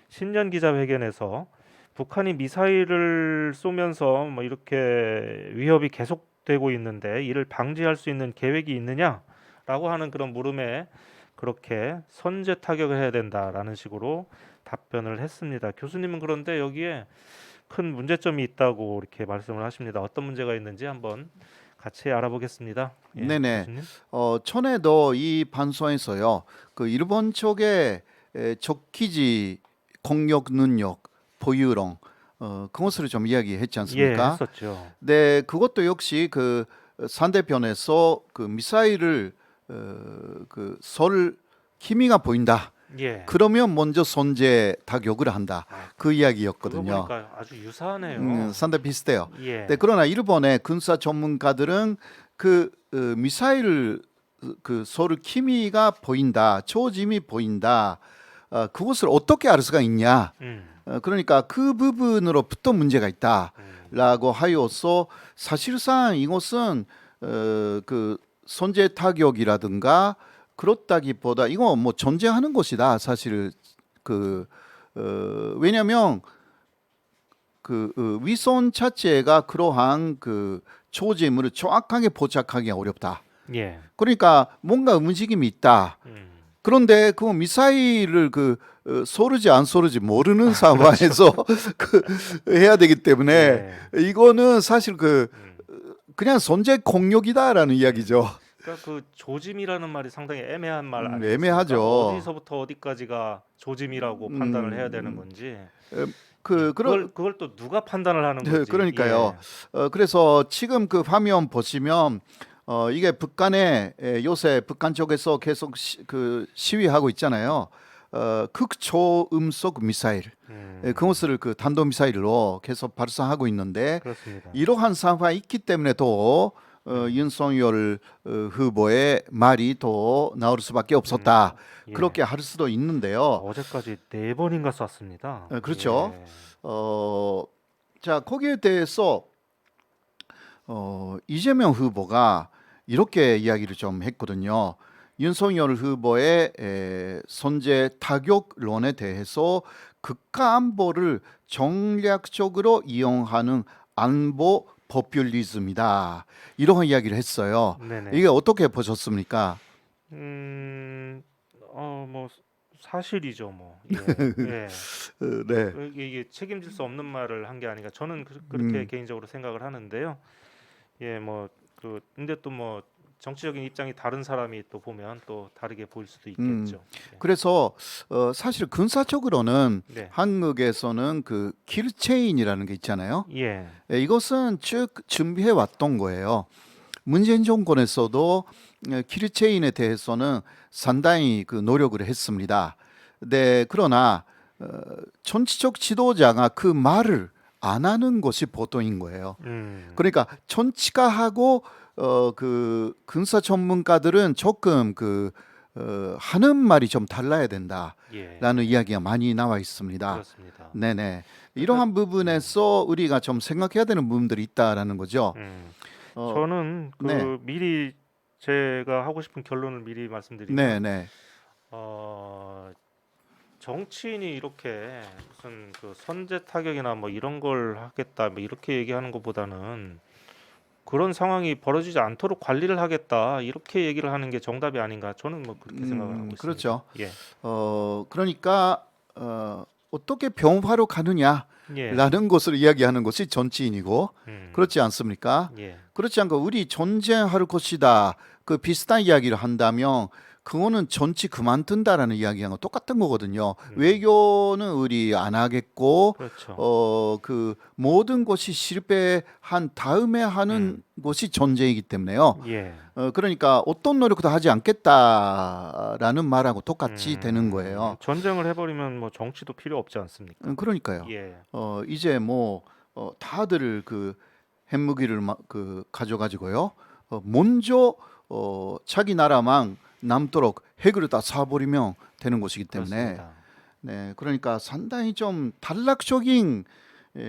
신년 기자회견에서 북한이 미사일을 쏘면서 뭐 이렇게 위협이 계속되고 있는데 이를 방지할 수 있는 계획이 있느냐라고 하는 그런 물음에 그렇게 선제 타격을 해야 된다라는 식으로 답변을 했습니다. 교수님은 그런데 여기에 큰 문제점이 있다고 이렇게 말씀을 하십니다. 어떤 문제가 있는지 한번 같이 알아보겠습니다. 예, 네네. 교수님. 전에도 이 방송에서요, 그 일본 쪽의 적기지 공격 능력 보유론, 그것을 좀 이야기했지 예, 않습니까? 했었죠. 네, 그것도 역시 그 상대편에서 그 미사일을 쏠 기미가 보인다. 예. 그러면 먼저 선제 타격을 한다. 그 그거 이야기였거든요. 보니까 아주 유사하네요. 상당히 비슷해요. 예. 네, 그러나 일본의 군사 전문가들은 그 미사일을 쏠 기미가 보인다, 조짐이 보인다. 그것을 어떻게 알 수가 있냐? 음, 그러니까 그 부분으로부터 문제가 음, 있다라고 하여서 사실상 이것은 그 선제 타격이라든가 그렇다기보다 이거 뭐 존재하는 것이다. 사실 왜냐하면 위성 자체가 그러한 그 초점을 정확하게 포착하기 어렵다. 예. 그러니까 뭔가 움직임이 있다. 그런데 그 미사일을 쏘르지 안 쏘르지 모르는 상황에서 해야 되기 때문에 예. 이거는 사실 그냥 선제 공격이다라는 이야기죠. 그러니까 그 조짐이라는 말이 상당히 애매한 말 아니겠습니까? 애매하죠. 어디서부터 어디까지가 조짐이라고 판단을 해야 되는 건지. 그걸 또 누가 판단을 하는 건지. 그러니까요. 그래서 지금 그 화면 보시면 이게 북한의 요새 북한 쪽에서 계속 시위하고 있잖아요. 극초음속 미사일, 그것을 그 단도 미사일로 계속 발사하고 있는데 그렇습니다. 이러한 상황이 있기 때문에 또 윤석열 후보의 말이 더 나올 수밖에 없었다. 예. 그렇게 할 수도 있는데요. 어제까지 4번인가 쐈습니다. 그렇죠. 예. 자, 거기에 대해서 이재명 후보가 이렇게 이야기를 좀 했거든요. 윤석열 후보의 선제 타격론에 대해서 국가 안보를 전략적으로 이용하는 안보 포퓰리즘이다. 이런 이야기를 했어요. 네네. 이게 어떻게 보셨습니까? 뭐 사실이죠, 뭐. 예. 예. 네. 이게 책임질 수 없는 말을 한 게 아닌가. 저는 그렇게 음. 개인적으로 생각을 하는데요. 예, 뭐 근데 또 뭐 정치적인 입장이 다른 사람이 또 보면 또 다르게 보일 수도 있겠죠. 그래서 사실 군사적으로는 네. 한국에서는 그 킬체인이라는 게 있잖아요. 예. 이것은 쭉 준비해 왔던 거예요. 문재인 정권에서도 킬체인에 대해서는 상당히 그 노력을 했습니다. 네, 그러나 정치적 지도자가 그 말을 안 하는 것이 보통인 거예요. 그러니까 정치가하고 그 군사 전문가들은 조금 하는 말이 좀 달라야 된다라는 예. 이야기가 많이 나와 있습니다. 그렇습니다. 네네. 이러한 부분에서 우리가 좀 생각해야 되는 부분들이 있다라는 거죠. 어, 저는 네. 미리 제가 하고 싶은 결론을 미리 말씀드리면 네네. 정치인이 이렇게 무슨 그 선제 타격이나 뭐 이런 걸 하겠다 뭐 이렇게 얘기하는 것보다는 그런 상황이 벌어지지 않도록 관리를 하겠다 이렇게 얘기를 하는 게 정답이 아닌가 저는 뭐 그렇게 생각을 하고 있습니다. 그렇죠. 예. 그러니까 어떻게 병화로 가느냐라는 예. 것을 이야기하는 것이 정치인이고 그렇지 않습니까? 예. 그렇지 않고 우리 전쟁할 것이다. 그 비슷한 이야기를 한다면 그거는 정치 그만둔다라는 이야기하고 똑같은 거거든요. 외교는 우리 안 하겠고 그렇죠. 그 모든 것이 실패한 다음에 하는 것이 전쟁이기 때문에요. 예. 그러니까 어떤 노력도 하지 않겠다라는 말하고 똑같이 되는 거예요. 전쟁을 해버리면 뭐 정치도 필요 없지 않습니까? 그러니까요. 예. 이제 뭐 다들 그 핵무기를 가져가지고요. 먼저 자기 나라만 남도록 핵을 다 쏴버리면 되는 것이기 때문에 그렇습니다. 네, 그러니까 상당히 좀 단락적인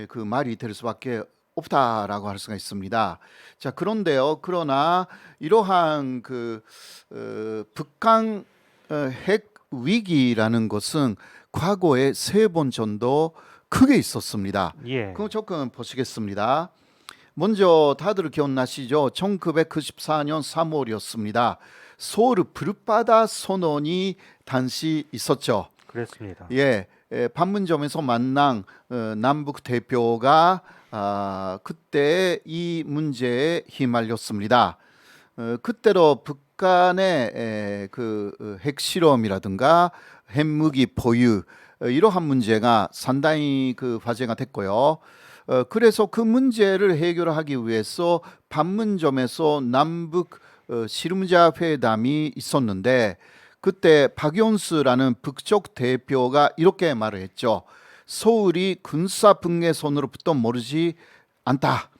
그 말이 될 수밖에 없다라고 할 수가 있습니다. 자, 그런데요. 그러나 이러한 북한 핵 위기라는 것은 과거에 3번 정도 크게 있었습니다. 예. 그럼 조금 보시겠습니다. 먼저 다들 기억나시죠? 1994년 3월이었습니다. 서울 불바다 선언이 당시 있었죠. 그랬습니다. 예, 판문점에서 만난 남북 대표가 그때 이 문제에 휘말렸습니다. 그때로 북한의 핵실험이라든가 핵무기 보유 이러한 문제가 상당히 화제가 됐고요. 그래서 그 문제를 해결하기 위해서 판문점에서 남북 실무자 회담이 있었는데 그때 박연수라는 북쪽 대표가 이렇게 말을 했죠. 서울이 군사 분계선으로부터 멀지 않다.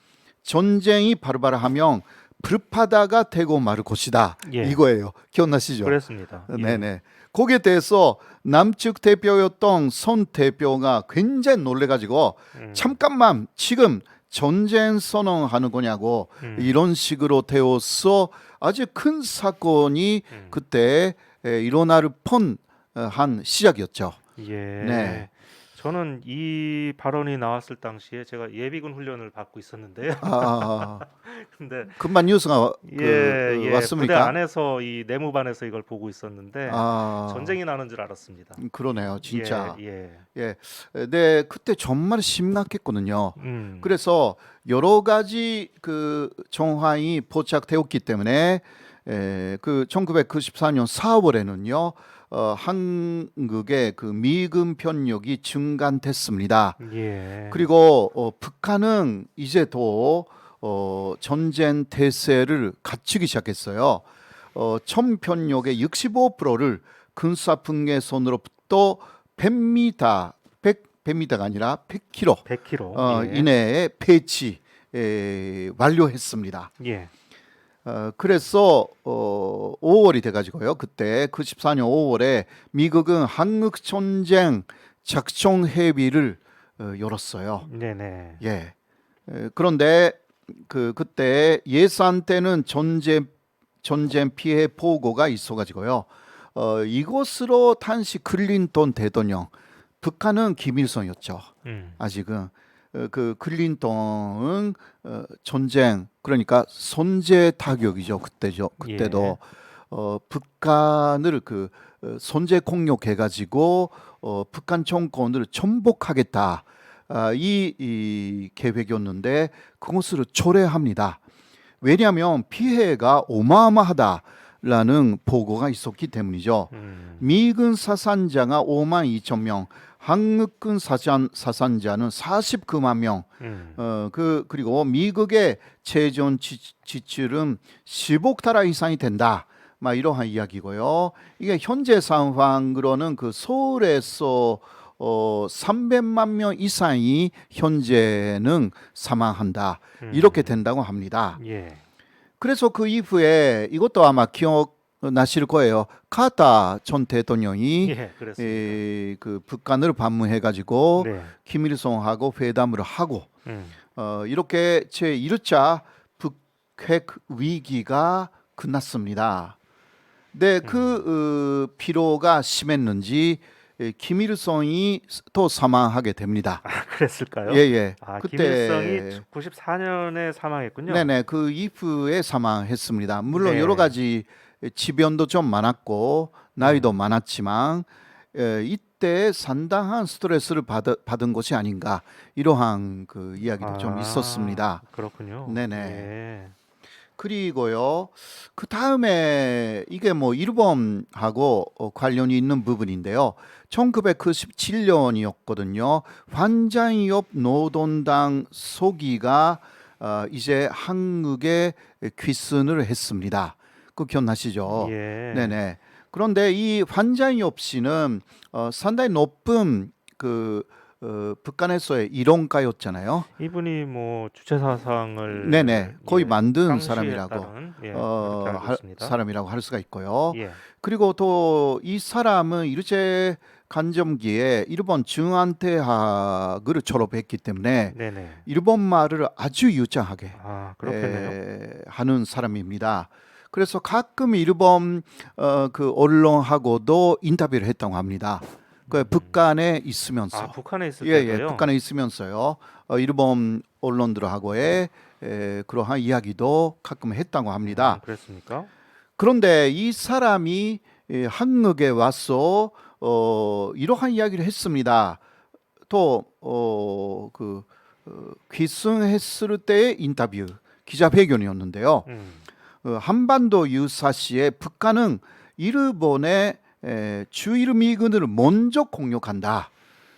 전쟁이 바로바로 불바다가 되고 말 것이다. 예. 이거예요. 기억나시죠? 그랬습니다. 예. 네네. 거기에 대해서 남측 대표였던 선 대표가 굉장히 놀래가지고 잠깐만 지금 전쟁 선언하는 거냐고 이런 식으로 되어서 아주 큰 사건이 그때 일어날 뻔한 시작이었죠. 예. 네. 저는 이 발언이 나왔을 당시에 제가 예비군 훈련을 받고 있었는데요. 근데 금방 뉴스가 예, 부대 왔습니까? 안에서 이 내무반에서 이걸 보고 있었는데 전쟁이 나는 줄 알았습니다. 그러네요, 진짜. 예. 예, 네, 그때 정말 심각했거든요. 음. 그래서 여러 가지 정황이 포착되었기 때문에 그 1994년 4월에는요. 한국의 미군 편력이 중단됐습니다. 예. 그리고 북한은 이제 또 전쟁 태세를 갖추기 시작했어요. 총 편력의 65%를 군사 분계선으로부터 100m가 아니라 100km 100km 이내에 배치 완료했습니다. 예. 그래서 5월이 돼가지고요. 그때 그 14년 5월에 미국은 한국 전쟁 작전 회의를 열었어요. 네네. 예. 그런데 그때 예산 때는 전쟁 피해 보고가 있어가지고요. 이것으로 당시 클린턴 대통령, 북한은 김일성이었죠. 아직은 그 클린턴은 전쟁 그러니까 선제 타격이죠. 그때도 북한을 선제 공격해가지고 북한 정권을 전복하겠다. 이 계획이었는데 그것을 초래합니다. 왜냐하면 피해가 어마어마하다라는 보고가 있었기 때문이죠. 미군 사상자가 5만 2천 명, 한국군 사상자는 49만 명. 그리고 미국의 재정 지출은 10억 달러 이상이 된다. 막 이러한 이야기고요. 이게 현재 상황으로는 그 서울에서 300만 명 이상이 현재는 사망한다. 이렇게 된다고 합니다. 예. 그래서 그 이후에 이것도 아마 기억나실 거예요. 카타 전 대통령이 예, 그렇습니다. 그 북한을 방문해가지고 네. 김일성하고 회담을 하고 음. 이렇게 제 1차 북핵 위기가 끝났습니다. 네, 그 피로가 심했는지 김일성이 또 사망하게 됩니다. 아, 그랬을까요? 예, 예. 아, 그때 김일성이 94년에 사망했군요. 네네 그 이후에 사망했습니다. 물론 네. 여러 가지 지변도 좀 많았고 나이도 많았지만 이때 상당한 스트레스를 받은 것이 아닌가 이러한 그 이야기도 좀 있었습니다. 그렇군요. 네네. 예. 그리고요 그 다음에 이게 뭐 일본하고 관련이 있는 부분인데요. 1997년이었거든요. 환장엽 노동당 소기가 이제 한국에 귀순을 했습니다. 그 기억나시죠? 예. 네네. 그런데 이 환장엽 씨는 상당히 높은 북한에서의 일원가였잖아요. 이분이 뭐 주체사상을 네네. 거의 만든 깡시했다는, 사람이라고 그렇게 알고 있습니다. 사람이라고 할 수가 있고요. 예. 그리고 또 이 사람은 일제 간점기에 일본 중앙대학을 졸업했기 때문에 네네. 일본 말을 아주 유창하게 아, 그렇겠네요. 하는 사람입니다. 그래서 가끔 일본 그 언론하고도 인터뷰를 했다고 합니다. 그 북한에 있으면서 아, 북한에 있을 예, 때도요. 북한에 있으면서요. 일본 언론들하고의 그러한 이야기도 가끔 했다고 합니다. 그랬습니까? 그런데 이 사람이 한국에 와서 이러한 이야기를 했습니다. 또 귀순했을 때의 인터뷰 기자회견이었는데요. 한반도 유사시에 북한은 일본의 주일 미군을 먼저 공격한다.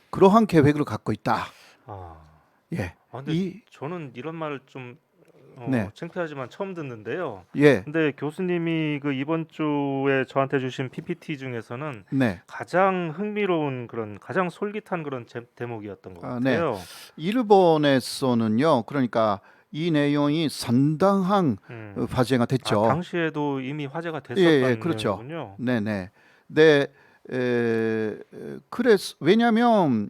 그러한 계획을 갖고 있다. 아, 예, 근데 저는 이런 말을 좀 네. 창피하지만 처음 듣는데요. 예, 근데 교수님이 그 이번 주에 저한테 주신 PPT 중에서는 네. 가장 흥미로운 그런 가장 솔깃한 그런 대목이었던 것 아, 네. 같아요. 일본에서는요. 그러니까 이 내용이 상당한 화제가 됐죠. 당시에도 이미 화제가 됐었던 예, 그렇죠. 내용이군요. 네네. 네, 그래서 왜냐하면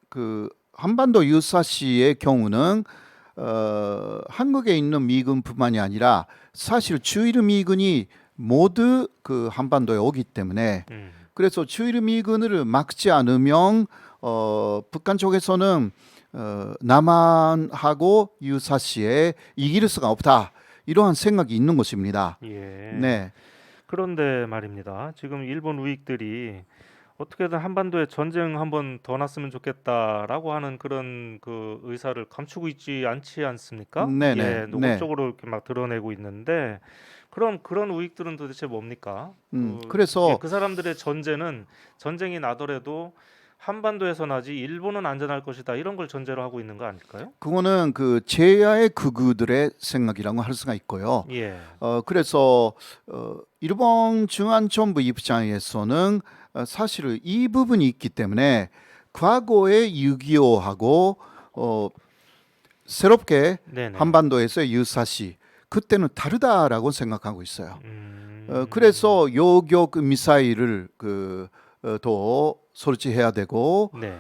그 한반도 유사시의 경우는 한국에 있는 미군뿐만이 아니라 사실 주일 미군이 모두 그 한반도에 오기 때문에 그래서 주일 미군을 막지 않으면 북한 쪽에서는 남한하고 유사시에 이길 수가 없다. 이러한 생각이 있는 것입니다. 예. 네. 그런데 말입니다. 지금 일본 우익들이 어떻게든 한반도에 전쟁 한번 더 났으면 좋겠다라고 하는 그런 그 의사를 감추고 있지 않지 않습니까? 네네. 예, 노골적으로 이렇게 막 드러내고 있는데 그럼 그런 우익들은 도대체 뭡니까? 그래서 그 사람들의 전쟁이 나더라도 한반도에서 나지 일본은 안전할 것이다 이런 걸 전제로 하고 있는 거 아닐까요? 그거는 그 제야의 극우들의 생각이라고 할 수가 있고요. 예. 그래서 일본 중앙정부 입장에서는 사실 이 부분이 있기 때문에 과거의 6.25하고 새롭게 네네. 한반도에서의 유사시 그때는 다르다라고 생각하고 있어요. 그래서 요격 미사일을 더 설치해야 되고 네.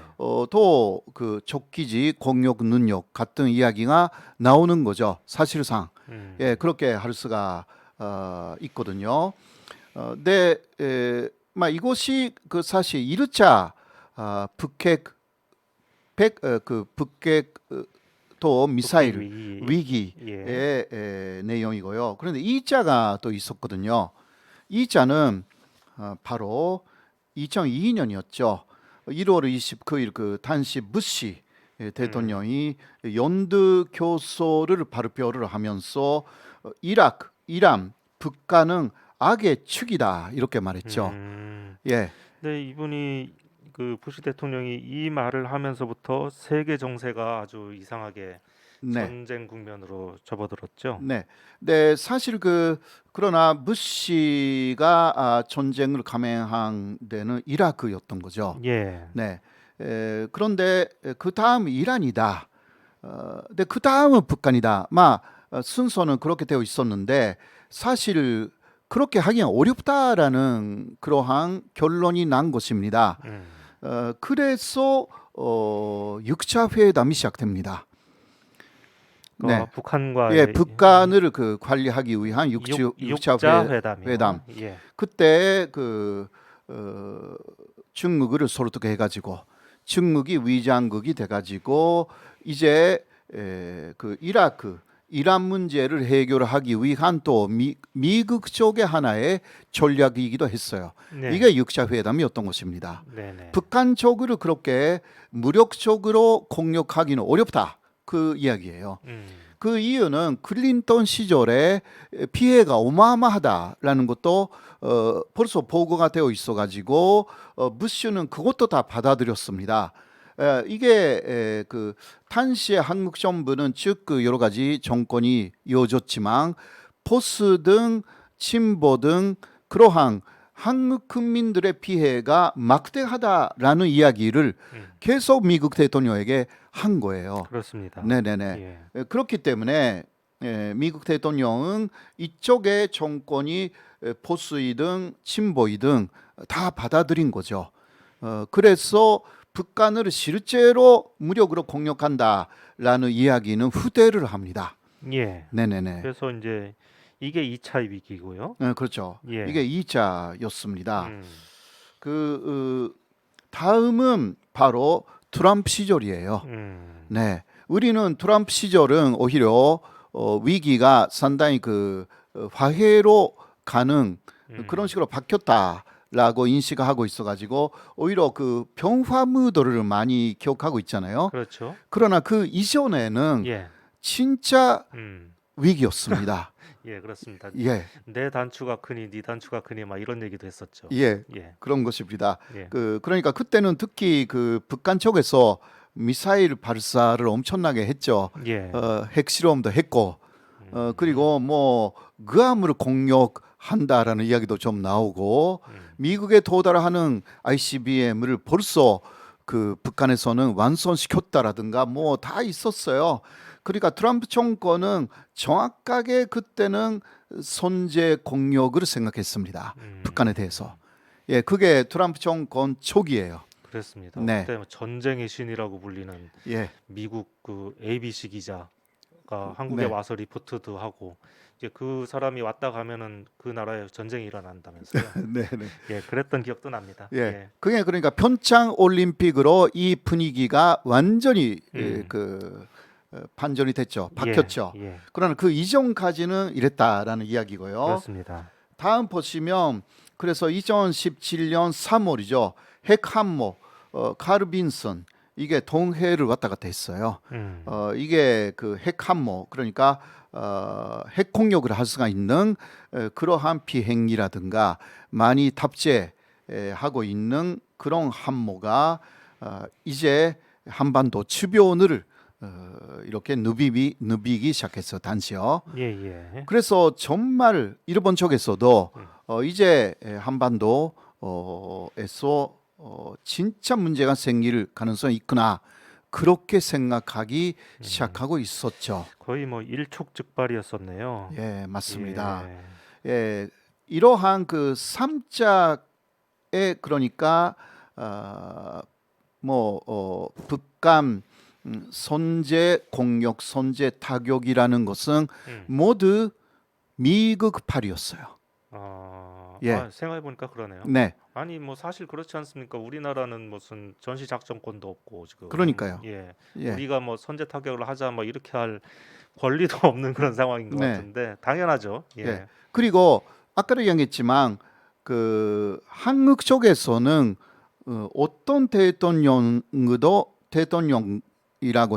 또 그 적기지 공격 능력 같은 이야기가 나오는 거죠. 사실상 예 그렇게 할 수가 있거든요. 막 이것이 그 사실 1차 북핵 북핵 또 미사일 위기의 예. 내용이고요. 그런데 2자가 또 있었거든요. 2자는 바로 2002년이었죠. 1월 29일 그 당시 부시 대통령이 연드 교서를 발표를 하면서 이란, 북한은 악의 축이다 이렇게 말했죠. 예, 네, 이분이 그 부시 대통령이 이 말을 하면서부터 세계 정세가 아주 이상하게 네. 전쟁 국면으로 접어들었죠. 네, 네, 사실 그러나 부시가 전쟁을 감행한 데는 이라크였던 거죠. 예. 네, 그런데 그 다음 이란이다. 근데 그 다음은 북한이다. 순서는 그렇게 되어 있었는데 사실 그렇게 하기는 어렵다라는 그러한 결론이 난 것입니다. 그래서 6차 회담이 시작됩니다. 네. 북한과의 북한을 관리하기 위한 6차 육자 회담이요. 회담. 예. 그때 중국을 설득해 가지고 중국이 위장국이 돼 가지고 이제 이란 문제를 해결하기 위한 또 미국 쪽의 하나의 전략이기도 했어요. 네. 이게 6차 회담이었던 것입니다. 네네. 북한 쪽으로 그렇게 무력적으로 공격하기는 어렵다. 그 이야기예요. 그 이유는 클린턴 시절에 피해가 어마어마하다라는 것도 벌써 보고가 되어 있어가지고 부시는 그것도 다 받아들였습니다. 이게 그 당시의 한국 정부는 즉 여러 가지 정권이 이어졌지만 보수 등 친보 등 그러한 한국 국민들의 피해가 막대하다라는 이야기를 계속 미국 대통령에게 한 거예요. 그렇습니다. 네네네. 예. 그렇기 때문에 미국 대통령은 이쪽의 정권이 보수이든 친보이든 다 받아들인 거죠. 그래서 북한을 실제로 무력으로 공격한다라는 이야기는 후퇴를 합니다. 예. 네네네. 그래서 이제 이게 2차 위기고요. 그렇죠. 예. 이게 2차였습니다. 음. 다음은 바로 트럼프 시절이에요. 네, 우리는 트럼프 시절은 오히려 위기가 상당히 화해로 가는 그런 식으로 바뀌었다라고 인식하고 있어가지고 오히려 평화 무드를 많이 기억하고 있잖아요. 그렇죠. 그러나 그 이전에는 예. 진짜 음. 위기였습니다. 예, 그렇습니다. 예, 내 단추가 크니 네 단추가 크니 막 이런 얘기도 했었죠. 예, 예. 그런 것입니다. 예. 그러니까 그때는 특히 북한 쪽에서 미사일 발사를 엄청나게 했죠. 예. 핵실험도 했고, 그리고 뭐 그암을 공격한다라는 이야기도 좀 나오고, 미국에 도달하는 ICBM을 벌써 북한에서는 완성시켰다라든가 뭐 다 있었어요. 그러니까 트럼프 정권은 정확하게 그때는 선제 공격을 생각했습니다. 북한에 대해서. 예, 그게 트럼프 정권 초기예요. 그렇습니다. 네. 그때 전쟁의 신이라고 불리는 예, 미국 ABC 기자가 한국에 네. 와서 리포트도 하고 이제 그 사람이 왔다 가면은 그 나라에 전쟁이 일어난다면서요. 네, 네. 예, 그랬던 기억도 납니다. 예. 그게 그러니까 평창 올림픽으로 이 분위기가 완전히 반전이 됐죠. 바뀌었죠. 예. 예. 그러나 그 이전까지는 이랬다라는 이야기고요. 그렇습니다. 다음 보시면 그래서 2017년 3월이죠. 핵함모 카르 빈슨 이게 동해를 왔다 갔다 했어요. 이게 핵함모 그러니까 핵 공격을 할 수가 있는 그러한 비행기라든가 많이 탑재하고 있는 그런 함모가 이제 한반도 주변을 이렇게 누비기 시작했어 당시요. 예. 그래서 정말 일본 쪽에서도 이제 한반도에서 진짜 문제가 생길 가능성이 있구나 그렇게 생각하기 시작하고 있었죠. 거의 뭐 일촉즉발이었었네요. 예, 맞습니다. 예. 예, 이러한 그 삼자의 그러니까 북한 선제 공격, 선제 타격이라는 것은 음. 모두 미국팔이었어요. 예. 생각해 보니까 그러네요. 네, 아니 뭐 사실 그렇지 않습니까? 우리나라는 무슨 전시 작전권도 없고 지금. 그러니까요. 예. 예, 우리가 뭐 선제 타격을 하자 뭐 이렇게 할 권리도 없는 그런 상황인 것 네. 같은데 당연하죠. 예. 예. 그리고 아까도 이야기했지만 그 한국 쪽에서는 어떤 대통령이라고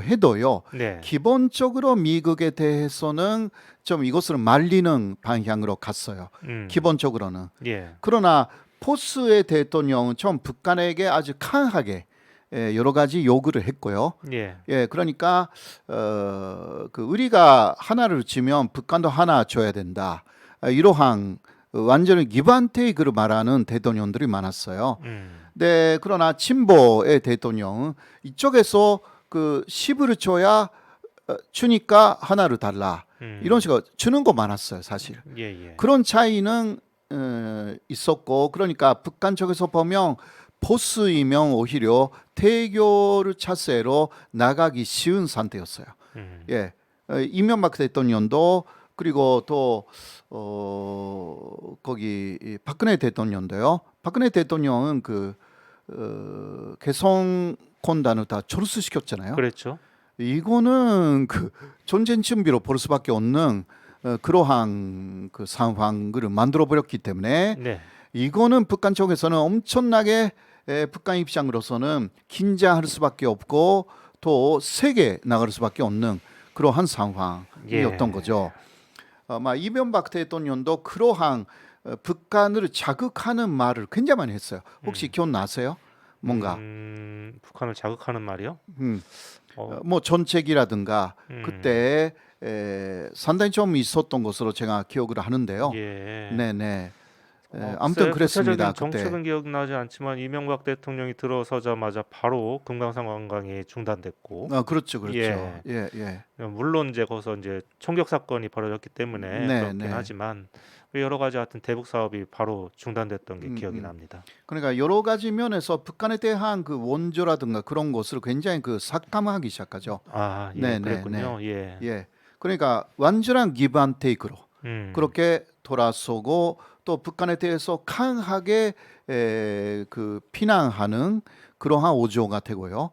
해도요. 네. 기본적으로 미국에 대해서는 좀 이것을 말리는 방향으로 갔어요. 기본적으로는. 예. 그러나 포스의 대통령은 좀 북한에게 아주 강하게 여러 가지 요구를 했고요. 예. 예, 그러니까 그 우리가 하나를 주면 북한도 하나 줘야 된다. 이러한 완전히 기반테이크를 말하는 대통령들이 많았어요. 네, 그러나 진보의 대통령은 이쪽에서 그 10을 줘야 주니까 하나를 달라. 이런 식으로 주는 거 많았어요, 사실. 예, 예. 그런 차이는 있었고, 그러니까 북한 쪽에서 보면 보수이면 오히려 태교를 차세로 나가기 쉬운 상태였어요. 예, 이명박 대통령도 그리고 또 거기 박근혜 대통령도요. 박근혜 대통령은 그 개성공단을 다 철수시켰잖아요. 그랬죠. 이거는 그 전쟁 준비로 볼 수밖에 없는 그러한 그 상황을 만들어 버렸기 때문에 네. 이거는 북한 쪽에서는 엄청나게 북한 입장으로서는 긴장할 수밖에 없고 또 세게 나갈 수밖에 없는 그러한 상황이었던 거죠. 아마 이명박 대통령도 그러한 북한을 자극하는 말을 굉장히 많이 했어요. 혹시 기억나세요? 뭔가 북한을 자극하는 말이요? 뭐 전책이라든가 음. 그때 상당히 좀 있었던 것으로 제가 기억을 하는데요. 예. 네네. 아무튼 그랬습니다. 구체적인 그때. 정책은 기억나지 않지만 이명박 대통령이 들어서자마자 바로 금강산 관광이 중단됐고, 그렇죠, 그렇죠. 예. 예, 예. 물론 이제 거기서 이제 총격 사건이 벌어졌기 때문에 네, 그렇긴 네. 하지만 여러 가지 하여튼 대북 사업이 바로 중단됐던 게 기억이 납니다. 그러니까 여러 가지 면에서 북한에 대한 그 원조라든가 그런 것을 굉장히 그 삭감하기 시작하죠. 아, 예, 네, 네, 그랬군요. 예. 예. 그러니까 완전한 기반 테이크로 그렇게 돌아서고 또 북한에 대해서 강하게 그 비난하는 그러한 오조가 되고요.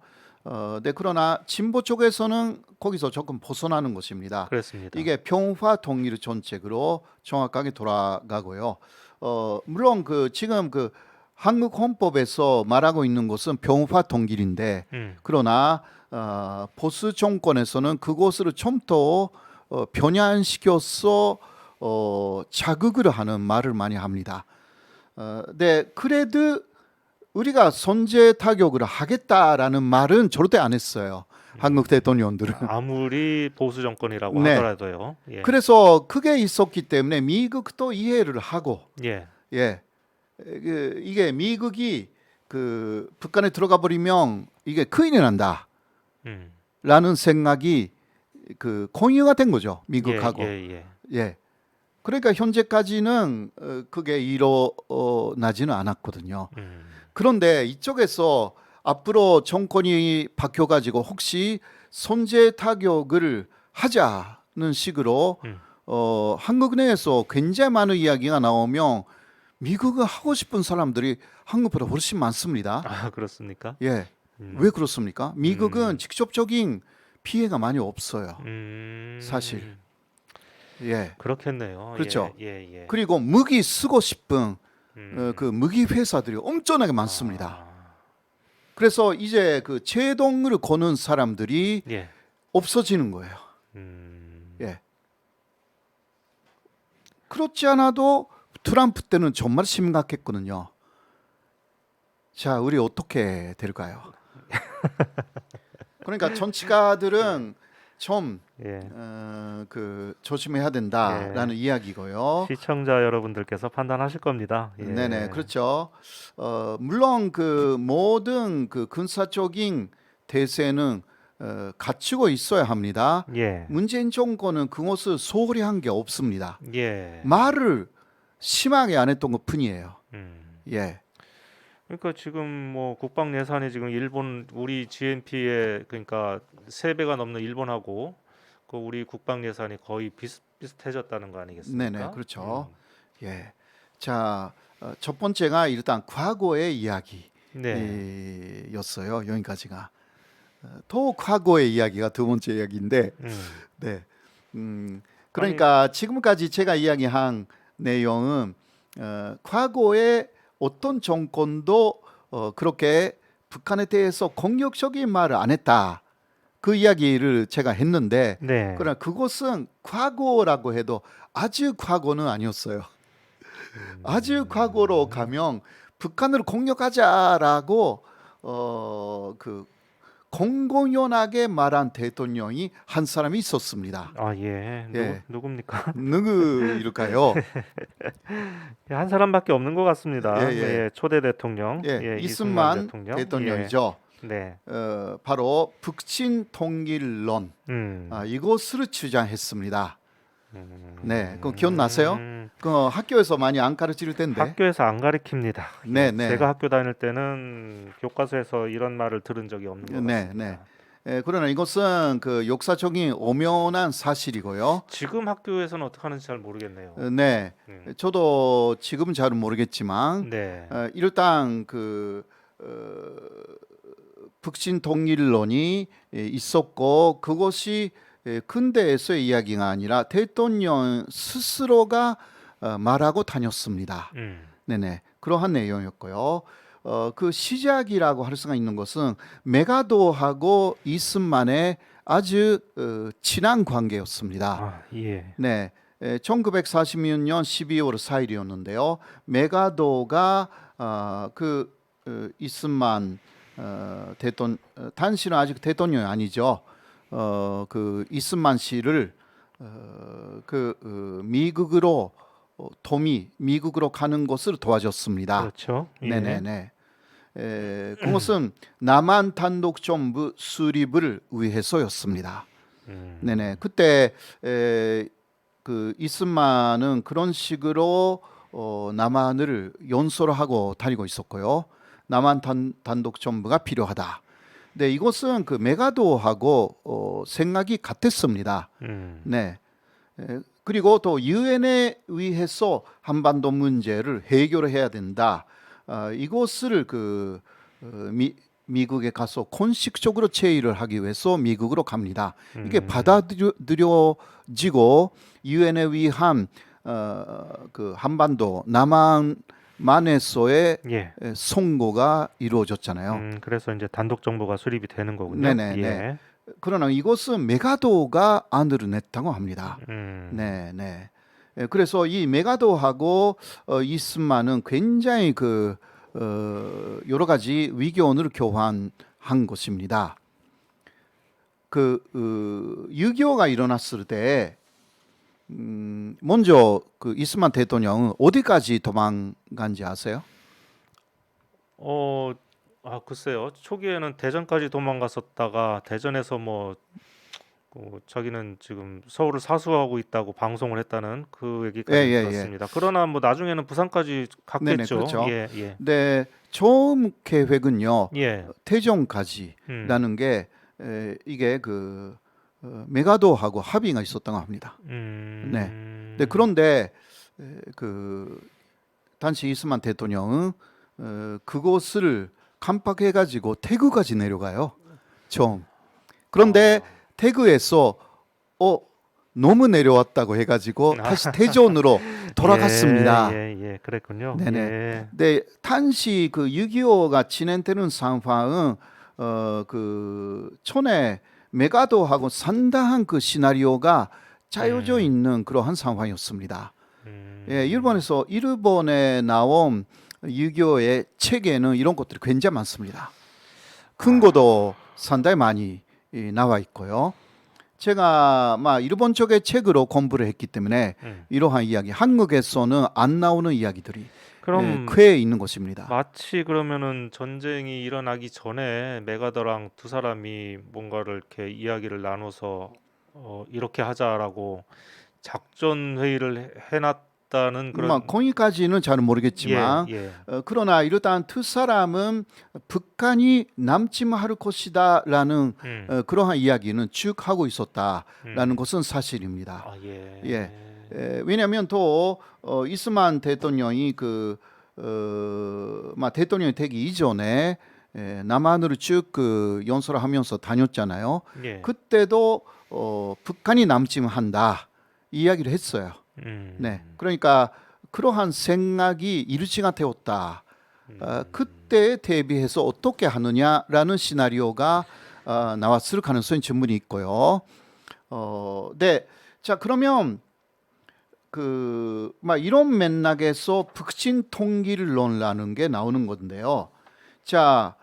네, 그러나 진보 쪽에서는 거기서 조금 벗어나는 것입니다. 그렇습니다. 이게 평화 통일 정책으로 정확하게 돌아가고요. 물론 그 지금 그 한국 헌법에서 말하고 있는 것은 평화 통일인데 그러나 보수 정권에서는 그것을 좀 더 변환시켜서 자극을 하는 말을 많이 합니다. 네, 그래도 우리가 선제 타격을 하겠다라는 말은 절대 안 했어요. 한국 대통령들은. 아무리 보수 정권이라고 네. 하더라도요. 예. 그래서 그게 있었기 때문에 미국도 이해를 하고, 예. 예, 이게 미국이 그 북한에 들어가 버리면 이게 큰일이 난다라는 생각이 그 공유가 된 거죠, 미국하고. 예. 그러니까 현재까지는 그게 일어나지는 않았거든요. 그런데 이쪽에서 앞으로 정권이 바뀌어가지고 혹시 선제 타격을 하자는 식으로 한국 내에서 굉장히 많은 이야기가 나오면 미국을 하고 싶은 사람들이 한국보다 훨씬 많습니다. 아, 그렇습니까? 예. 왜 그렇습니까? 미국은 직접적인 피해가 많이 없어요. 사실. 예. 그렇겠네요. 그렇죠. 예. 그리고 무기 쓰고 싶은 그 무기 회사들이 엄청나게 많습니다. 그래서 이제 그 제동을 거는 사람들이 예. 없어지는 거예요. 예. 그렇지 않아도 트럼프 때는 정말 심각했거든요. 자, 우리 어떻게 될까요? 그러니까 정치가들은 좀 예. 그 조심해야 된다라는 이야기고요. 시청자 여러분들께서 판단하실 겁니다. 예. 네네, 그렇죠. 물론 그 모든 그 군사적인 대세는 갖추고 있어야 합니다. 예. 문재인 정권은 그것을 소홀히 한 게 없습니다. 예. 말을 심하게 안 했던 것 뿐이에요. 음. 예. 그러니까 지금 뭐 국방 예산이 지금 일본 우리 GNP의 그러니까 3배가 넘는 일본하고 그 우리 국방 예산이 거의 비슷해졌다는 거 아니겠습니까? 네네, 그렇죠. 예. 자, 첫 번째가 일단 과거의 네. 이야기였어요. 여기까지가. 또 과거의 이야기가 두 번째 이야기인데, 네. 그러니까 지금까지 제가 이야기한 내용은 과거에 어떤 정권도 그렇게 북한에 대해서 공격적인 말을 안 했다. 그 이야기를 제가 했는데, 네. 그러나 그것은 과거라고 해도 아주 과거는 아니었어요. 아주 과거로 가면 북한을 공격하자라고 그 공공연하게 말한 대통령이 한 사람이 있었습니다. 아, 예. 예. 누굽니까? 누구일까요? 예, 한 사람밖에 없는 것 같습니다. 예, 예. 예, 초대 대통령. 예, 이승만 이승만 대통령. 대통령이죠. 예. 네. 바로 북친 통일론 이것을 주장했습니다. 네, 그 기억나세요? 그 학교에서 많이 안 가르칠 텐데. 학교에서 안 가르칩니다. 네, 네. 제가 학교 다닐 때는 교과서에서 이런 말을 들은 적이 없는 것 네, 같습니다. 네. 그러나 이것은 그 역사적인 엄연한 사실이고요. 지금 학교에서는 어떻게 하는지 잘 모르겠네요. 네, 저도 지금은 잘은 모르겠지만 네. 일단 그 북친 통일론이 있었고 그것이 근대에서의 이야기가 아니라 대통령 스스로가 말하고 다녔습니다. 네네, 그러한 내용이었고요. 그 시작이라고 할 수가 있는 것은 메가도하고 이승만의 아주 친한 관계였습니다. 아, 예. 네, 1946년 12월 4일이었는데요. 메가도가 이승만 대통령, 당시는 아직 대통령이 아니죠. 그 이승만 씨를 미국으로 미국으로 가는 것을 도와줬습니다. 그렇죠. 예. 네네네. 그것은 남한 단독 정부 수립을 위해서였습니다. 네네. 그때 그 이승만은 그런 식으로 남한을 연설하고 다니고 있었고요. 남한 단독 정부가 필요하다. 네, 이것은 그 메가도하고 생각이 같았습니다. 네. 그리고 또 유엔에 의해서 한반도 문제를 해결해야 된다. 이것을 미국에 가서 공식적으로 제의를 하기 위해서 미국으로 갑니다. 이게 받아들여지고 유엔에 의한 그 한반도 남한만에서의 예. 선고가 이루어졌잖아요. 그래서 이제 단독 정부가 수립이 되는 거군요. 네네네. 예. 그러나 이것은 메가도가 안을 냈다고 합니다. 네네. 그래서 이 메가도하고 이승만은 굉장히 여러 가지 의견을 교환한 것입니다. 6.25가 일어났을 때 먼저 그 이승만 대통령은 어디까지 도망간지 아세요? 글쎄요. 초기에는 대전까지 도망갔었다가 대전에서 자기는 지금 서울을 사수하고 있다고 방송을 했다는 그 얘기까지 들었습니다. 그러나 나중에는 부산까지 갔겠죠. 네네, 그렇죠. 예, 예. 네, 처음 계획은요. 예. 대전까지라는 게 이게 메가도하고 합의가 있었다고 합니다. 네. 네, 그런데 당시 이승만 대통령은 그곳을 깜빡해가지고 태구까지 내려가요. 처음. 그런데 태구에서 너무 내려왔다고 해가지고 다시 대전으로 돌아갔습니다. 예, 그랬군요. 네네. 예. 네, 당시 6.25가 진행되는 상황은 촌에 메가도하고 상당한 그 시나리오가 짜여져 있는 그러한 상황이었습니다. 예, 일본에 나온 6.25의 책에는 이런 것들이 굉장히 많습니다. 근거도 상당히 많이 나와 있고요. 제가 일본 쪽의 책으로 공부를 했기 때문에 이러한 이야기, 한국에서는 안 나오는 이야기들이 그럼 쾌에 있는 것입니다. 마치 그러면은 전쟁이 일어나기 전에 메가더랑 두 사람이 뭔가를 이렇게 이야기를 나눠서 이렇게 하자라고 작전 회의를 해놨다는 그런 거기까지는 잘 예, 모르겠지만 예. 그러나 일단 두 사람은 북한이 남침할 것이다라는 음. 그러한 이야기는 쭉 하고 있었다라는 음. 것은 사실입니다. 아, 예. 예. 왜냐하면 또 이스만 대통령이 대통령이 되기 이전에 남한으로 쭉 연설을 하면서 다녔잖아요. 예. 그때도 북한이 남침한다 이야기를 했어요. 네, 그러니까 그러한 생각이 일치가 되었다. 그때에 대비해서 어떻게 하느냐라는 시나리오가 나왔을 가능성이 충분히 있고요. 네, 자 그러면 이런 맥락에서 북진 통일론라는 게 나오는 건데요. 자,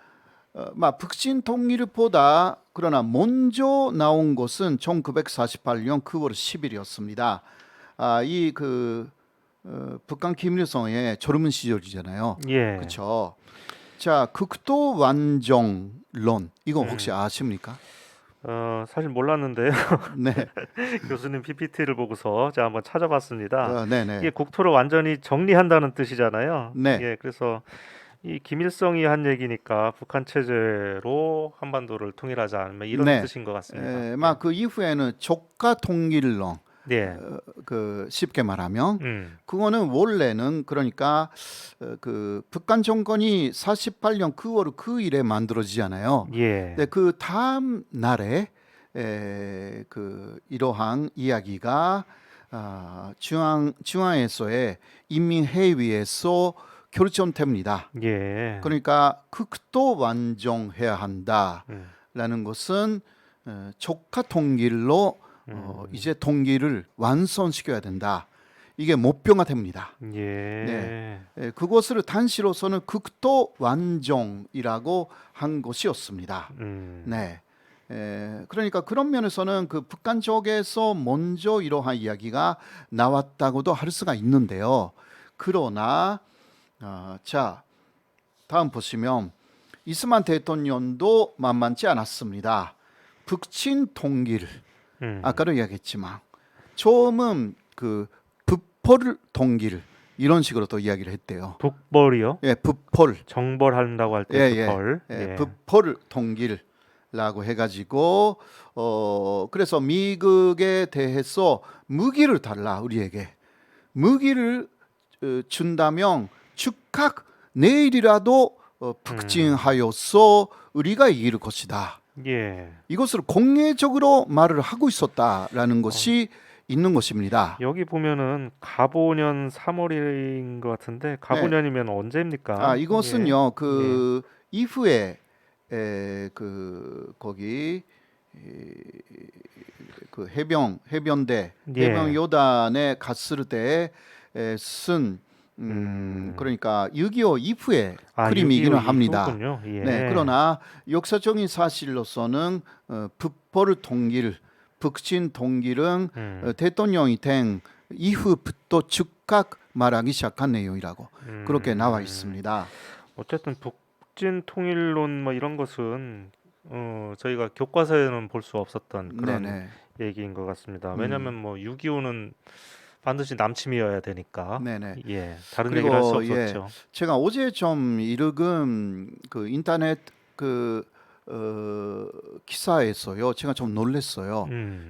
북진 통일보다 그러나 먼저 나온 것은 1948년 9월 10일이었습니다. 북한 김일성의 졸음 시절이잖아요. 예. 그렇죠. 자, 극도 완정론 이거 혹시 아십니까? 사실 몰랐는데요. 네, 교수님 PPT를 보고서 제가 한번 찾아봤습니다. 네네, 이게 국토를 완전히 정리한다는 뜻이잖아요. 네. 예, 그래서 이 김일성이 한 얘기니까 북한 체제로 한반도를 통일하자, 뭐 이런 네. 뜻인 것 같습니다. 그 이후에는 조카 통일론, 예. 쉽게 말하면 음. 그거는 원래는 그러니까 북한 정권이 48년 9월 9일에 만들어지잖아요. 예. 근데 그 다음 날에 이러한 이야기가 중앙에서의 인민회의에서 결정됩니다. 예. 그러니까 극도 완정해야 한다라는 것은 조카 통일로 이제 통일을 완성시켜야 된다. 이게 목표가 됩니다. 예. 그것을 단시로서는 극도 완정이라고 한 것이었습니다. 네. 그러니까 그런 면에서는 그 북한 쪽에서 먼저 이러한 이야기가 나왔다고도 할 수가 있는데요. 그러나 자 다음 보시면 이스만 대통령도 만만치 않았습니다. 북친 통일 아까도 이야기했지만 처음은 북폴 통일 이런 식으로 또 이야기를 했대요. 북벌이요? 예, 북폴. 정벌한다고 할 때 예, 북벌. 예, 북폴 통일라고 해가지고 그래서 미국에 대해서 무기를 달라 우리에게 무기를 준다면 즉각 내일이라도 북진하여서 우리가 이길 것이다. 예. 이것을 공개적으로 말을 하고 있었다라는 것이 있는 것입니다. 여기 보면은 가보년 3월인 것 같은데 가보년이면 언제입니까? 이것은요 예. 이후에 거기 해병대 예. 해병 요단에 갔을 때 쓴 그러니까 6.25 이후에 그림이기는 6.25 합니다. 이후군요. 예. 네, 그러나 역사적인 사실로서는 북벌 통일, 북친 통일은 대통령이 된 이후부터 즉각 말하기 시작한 내용이라고 그렇게 나와 있습니다. 어쨌든 북진 통일론 뭐 이런 것은 저희가 교과서에는 볼 수 없었던 그런 네네. 얘기인 것 같습니다. 왜냐하면 뭐 6.25는 반드시 남침이어야 되니까. 네네. 예. 다른 얘기를 할 수 그리고 없었죠. 제가 어제 좀 읽은 인터넷 기사에서요, 제가 좀 놀랐어요.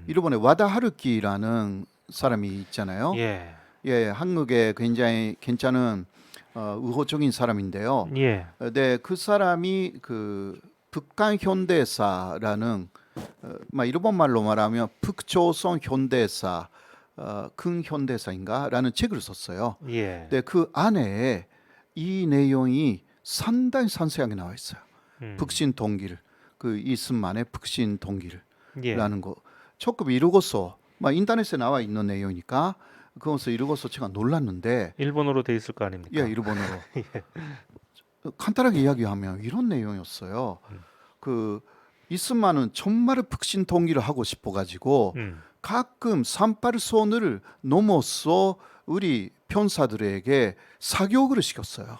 일본의 와다 하루키라는 사람이 있잖아요. 예. 예, 한국에 굉장히 괜찮은 우호적인 사람인데요. 예. 네, 그 사람이 북한 현대사라는 일본 말로 말하면 북조선 현대사, 큰 현대사인가라는 책을 썼어요. 예. 네, 그 안에 이 내용이 상당히 상세하게 나와 있어요. 북신 통일, 이스만의 북신 통일이라는 예. 거. 조금 읽어서 인터넷에 나와 있는 내용이니까 그것을 읽어서 제가 놀랐는데 일본어로 돼 있을 거 아닙니까? 예, 일본어로. 간단하게 이야기하면 이런 내용이었어요. 이스만은 정말 북신 통일을 하고 싶어 가지고 가끔 38선을 넘어서 우리 편사들에게 사교육을 시켰어요.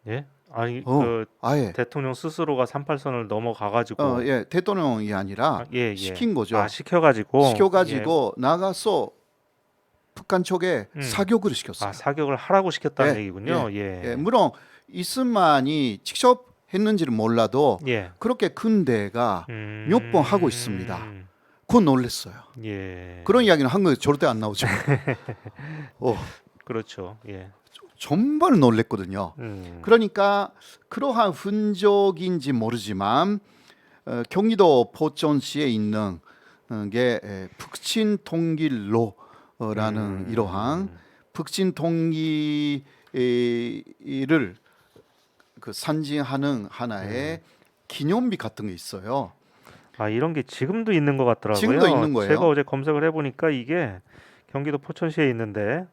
예? 아니 어, 그 아예 대통령 스스로가 38선을 넘어가 가지고 예, 대통령이 아니라 예, 예. 시킨 거죠. 아, 시켜가지고 시켜가지고 나가서 북한 쪽에 음. 사교육을 예. 시켰어요. 아, 사격을 하라고 시켰다는 예, 얘기군요. 예. 예, 물론 이스만이 직접 했는지는 몰라도 예. 그렇게 큰 데가 몇 번 하고 있습니다. 그건 놀랬어요. 예. 그런 이야기는 한국에 절대 안 나오죠. 그렇죠. 예. 정말 놀랬거든요. 음. 그러니까 그러한 흔적인지 모르지만 경기도 포천시에 있는 게 북친 통길로라는 이러한 북친 통일을 그 상징하는 하나의 기념비 같은 게 있어요. 아, 이런 게 지금도 있는 것 같더라고요. 지금도 있는 거예요. 제가 어제 검색을 해보니까 이게 경기도 포천시에 있는데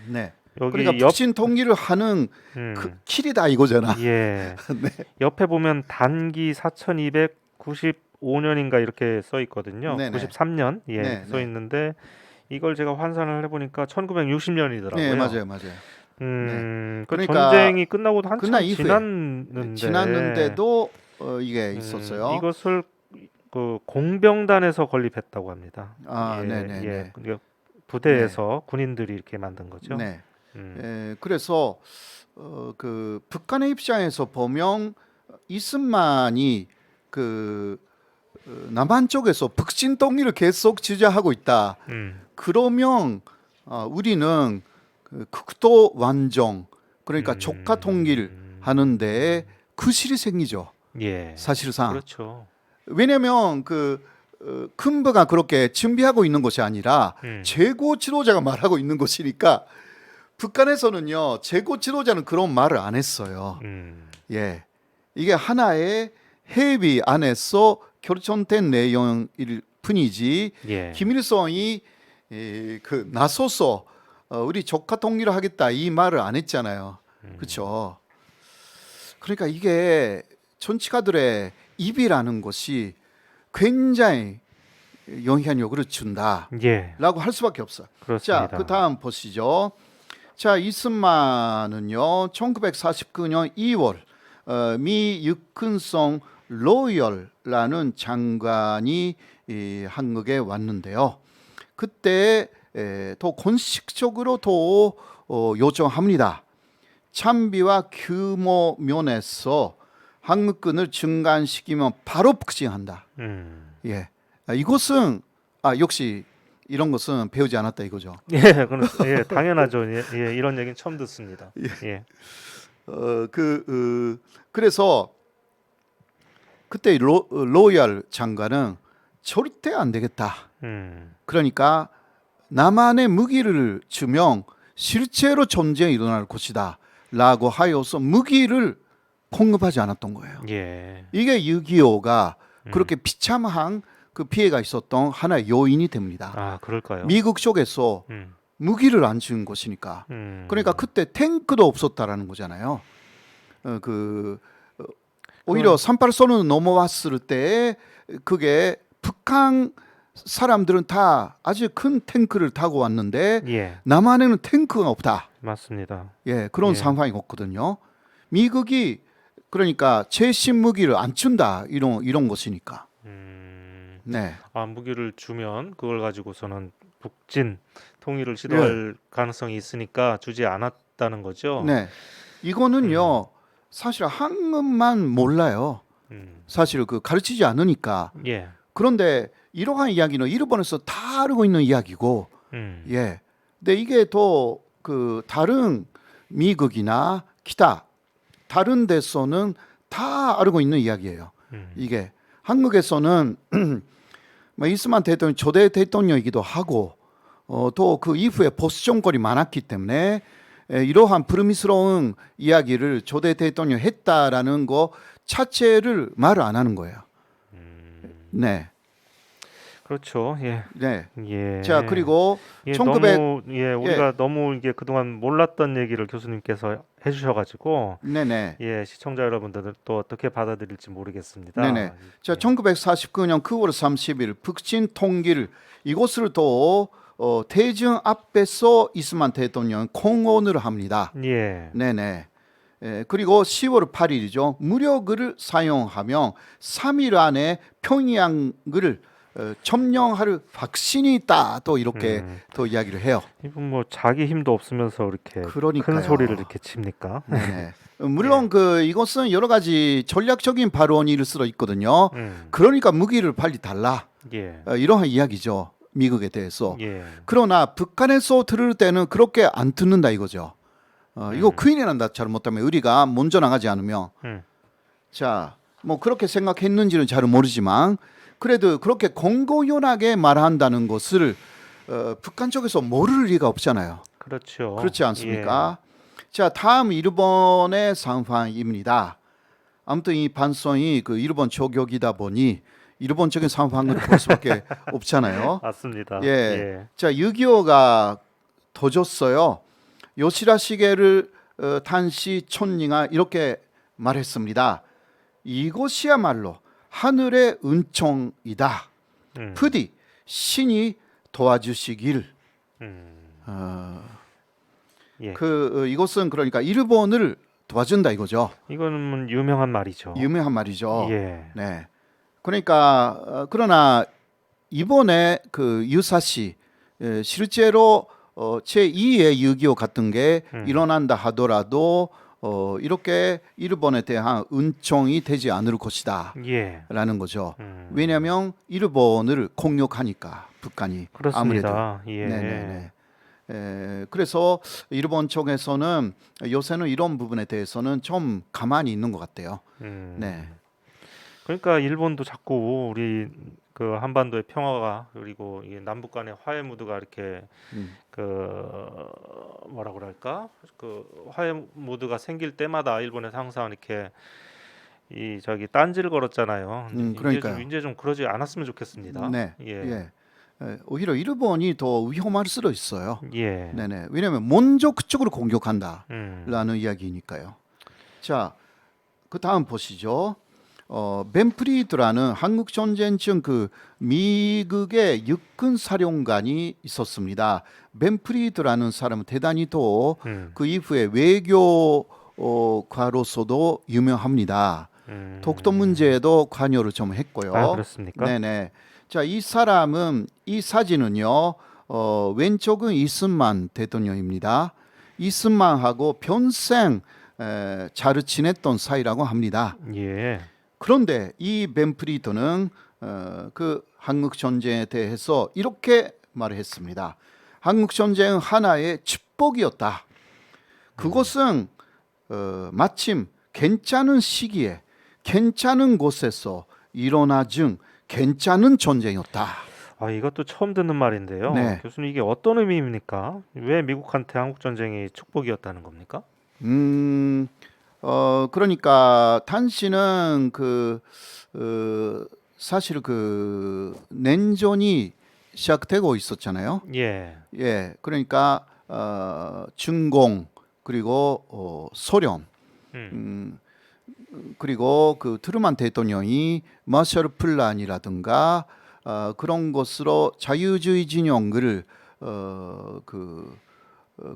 네. 여기 그러니까 북친 통일을 하는 그 길이다 이거잖아. 예. 네. 옆에 보면 단기 4295년인가 이렇게 써 있거든요. 네네. 93년 예, 네, 써 네. 있는데 이걸 제가 환산을 해보니까 1960년이더라고요. 네, 맞아요, 맞아요. 그 그러니까 전쟁이 끝나고 한참 끝난 이후에 지났는데 이게 있었어요. 이것을 그 공병단에서 건립했다고 합니다. 아, 예, 네네네. 예. 그러니까 부대에서 군인들이 이렇게 만든 거죠. 네. 음. 그래서 그 북한의 입장에서 보면 이스만이 그 남한 쪽에서 북진 통일을 계속 주장하고 있다. 그러면 우리는 그 국도 완정 그러니까 조카 통일 하는데 구실이 생기죠. 예. 사실상. 그렇죠. 왜냐하면 그 큰부가 그렇게 준비하고 있는 것이 아니라 최고 지도자가 말하고 있는 것이니까 북한에서는요 최고 지도자는 그런 말을 안 했어요. 예, 이게 하나의 협의 안에서 결정된 내용일 뿐이지 예. 김일성이 그 나서서 우리 조카 통일을 하겠다 이 말을 안 했잖아요. 그렇죠. 그러니까 이게 정치가들의 입이라는 것이 굉장히 영향력을 준다라고 예. 할 수밖에 없어요. 그렇습니다. 자, 그 다음 보시죠. 자, 이스만은요, 1949년 2월 미 육군성 로열라는 장관이 한국에 왔는데요. 그때 더 공식적으로 더 요청합니다. 참비와 규모 면에서 한국군을 증강시키면 바로 북진한다. 예, 이것은 역시 이런 것은 배우지 않았다 이거죠. 예, 예, 당연하죠. 예, 예, 이런 얘기는 처음 듣습니다. 예. 그래서 그때 로열 장관은 절대 안 되겠다. 그러니까 남한에 무기를 주면 실제로 전쟁이 일어날 것이다라고 하여서 무기를 공급하지 않았던 거예요. 예. 이게 6.25가 그렇게 비참한 그 피해가 있었던 하나의 요인이 됩니다. 아, 그럴까요? 미국 쪽에서 무기를 안 준 것이니까. 그러니까 그때 탱크도 없었다라는 거잖아요. 오히려 38선으로 넘어왔을 때 그게 북한 사람들은 다 아주 큰 탱크를 타고 왔는데 예. 남한에는 탱크가 없다. 맞습니다. 예, 그런 예. 상황이었거든요. 미국이 그러니까 최신 무기를 안 준다 이런 것이니까. 네. 아, 무기를 주면 그걸 가지고서는 북진 통일을 시도할 가능성이 있으니까 주지 않았다는 거죠. 네. 이거는요. 사실 한국만 몰라요. 사실 그 가르치지 않으니까. 예. 그런데 이러한 이야기는 일본에서 다 알고 있는 이야기고. 예. 근데 이게 더 그 다른 미국이나 기타 다른 데서는 다 알고 있는 이야기예요. 이게 한국에서는 이스만 대통령 초대 대통령이기도 하고 또 그 이후에 보수 정권이 많았기 때문에 이러한 불미스러운 이야기를 초대 대통령 했다라는 거 자체를 말을 안 하는 거예요. 네. 그렇죠. 예. 네. 예. 자, 그리고 예, 1900 너무 우리가 너무 이게 그동안 몰랐던 얘기를 교수님께서 해주셔가지고 네네. 예, 시청자 여러분들은 또 어떻게 받아들일지 모르겠습니다. 네네. 자, 예. 1949년 9월 30일 북진 통일 이것을 또 대중 앞에서 이스만 대통령 공언을 합니다. 예. 네네. 그리고 10월 8일이죠. 무력을 사용하면 3일 안에 평양을 점령할 확신이 있다. 또 이렇게 또 이야기를 해요. 이분 뭐 자기 힘도 없으면서 이렇게 그러니까요. 큰 소리를 이렇게 칩니까? 네네. 물론 이것은 여러 가지 전략적인 발언일 수도 있거든요. 음. 그러니까 무기를 빨리 달라. 예. 이러한 이야기죠. 미국에 대해서. 예. 그러나 북한에서 들을 때는 그렇게 안 듣는다 이거죠. 이거 큰일 난다. 잘못하면 우리가 먼저 나가지 않으면. 음. 자, 뭐 그렇게 생각했는지는 잘 모르지만 그래도 그렇게 공고연하게 말한다는 것을 북한 쪽에서 모를 리가 없잖아요. 그렇죠. 그렇지 않습니까? 자, 다음 일본의 상황입니다. 아무튼 이 방송이 그 일본 저격이다 보니 일본적인 상황을 볼 수밖에 없잖아요. 맞습니다. 예. 자, 6.25가 터졌어요. 요시다 시게를 탄시 촌링아 이렇게 말했습니다. 이것이야말로 하늘의 은총이다. 음. 부디 신이 도와주시길. 예. 이것은 그러니까 일본을 도와준다 이거죠. 이거는 유명한 말이죠. 유명한 말이죠. 예. 네. 그러니까 그러나 이번에 그 유사시 실제로 제2의 6.25 같은 게 일어난다 하더라도 이렇게 일본에 대한 은총이 되지 않을 것이다 예. 라는 거죠. 왜냐하면 일본을 공격하니까 북한이 아무래도. 그렇습니다. 예. 네네네. 그래서 일본 쪽에서는 요새는 이런 부분에 대해서는 좀 가만히 있는 것 같아요. 네. 그러니까 일본도 자꾸 우리 그 한반도의 평화가 그리고 이 남북 간의 화해 무드가 이렇게 그 뭐라 그럴까 그 화해 무드가 생길 때마다 일본에서 항상 이렇게 이 저기 딴지를 걸었잖아요. 그러니까요. 이제 좀 그러지 않았으면 좋겠습니다. 네. 예. 오히려 일본이 더 위험할 수도 있어요. 예. 네네. 왜냐하면 먼저 그쪽으로 공격한다라는 음. 이야기니까요. 자, 그 다음 보시죠. 벤프리드라는 한국 전쟁 그 미국의 육군 사령관이 있었습니다. 벤프리드라는 사람은 대단히 또 그 이후에 외교가로서도 유명합니다. 독도 문제에도 관여를 좀 했고요. 아, 그렇습니까? 네네. 자, 이 사람은 이 사진은요. 왼쪽은 이승만 대통령입니다. 이승만하고 평생 잘 지냈던 사이라고 합니다. 예. 그런데 이 벤프리드는 그 한국 전쟁에 대해서 이렇게 말했습니다. 한국 전쟁은 하나의 축복이었다. 그것은 마침 괜찮은 시기에 괜찮은 곳에서 일어나준 괜찮은 전쟁이었다. 아, 이것도 처음 듣는 말인데요. 네. 교수님 이게 어떤 의미입니까? 왜 미국한테 한국 전쟁이 축복이었다는 겁니까? 그러니까 당시는 사실 냉전이 시작되고 있었잖아요. 예. 예, 그러니까 중공 그리고 소련 그리고 그 트루만 대통령이 마셜 플랜이라든가 그런 것으로 자유주의 진영을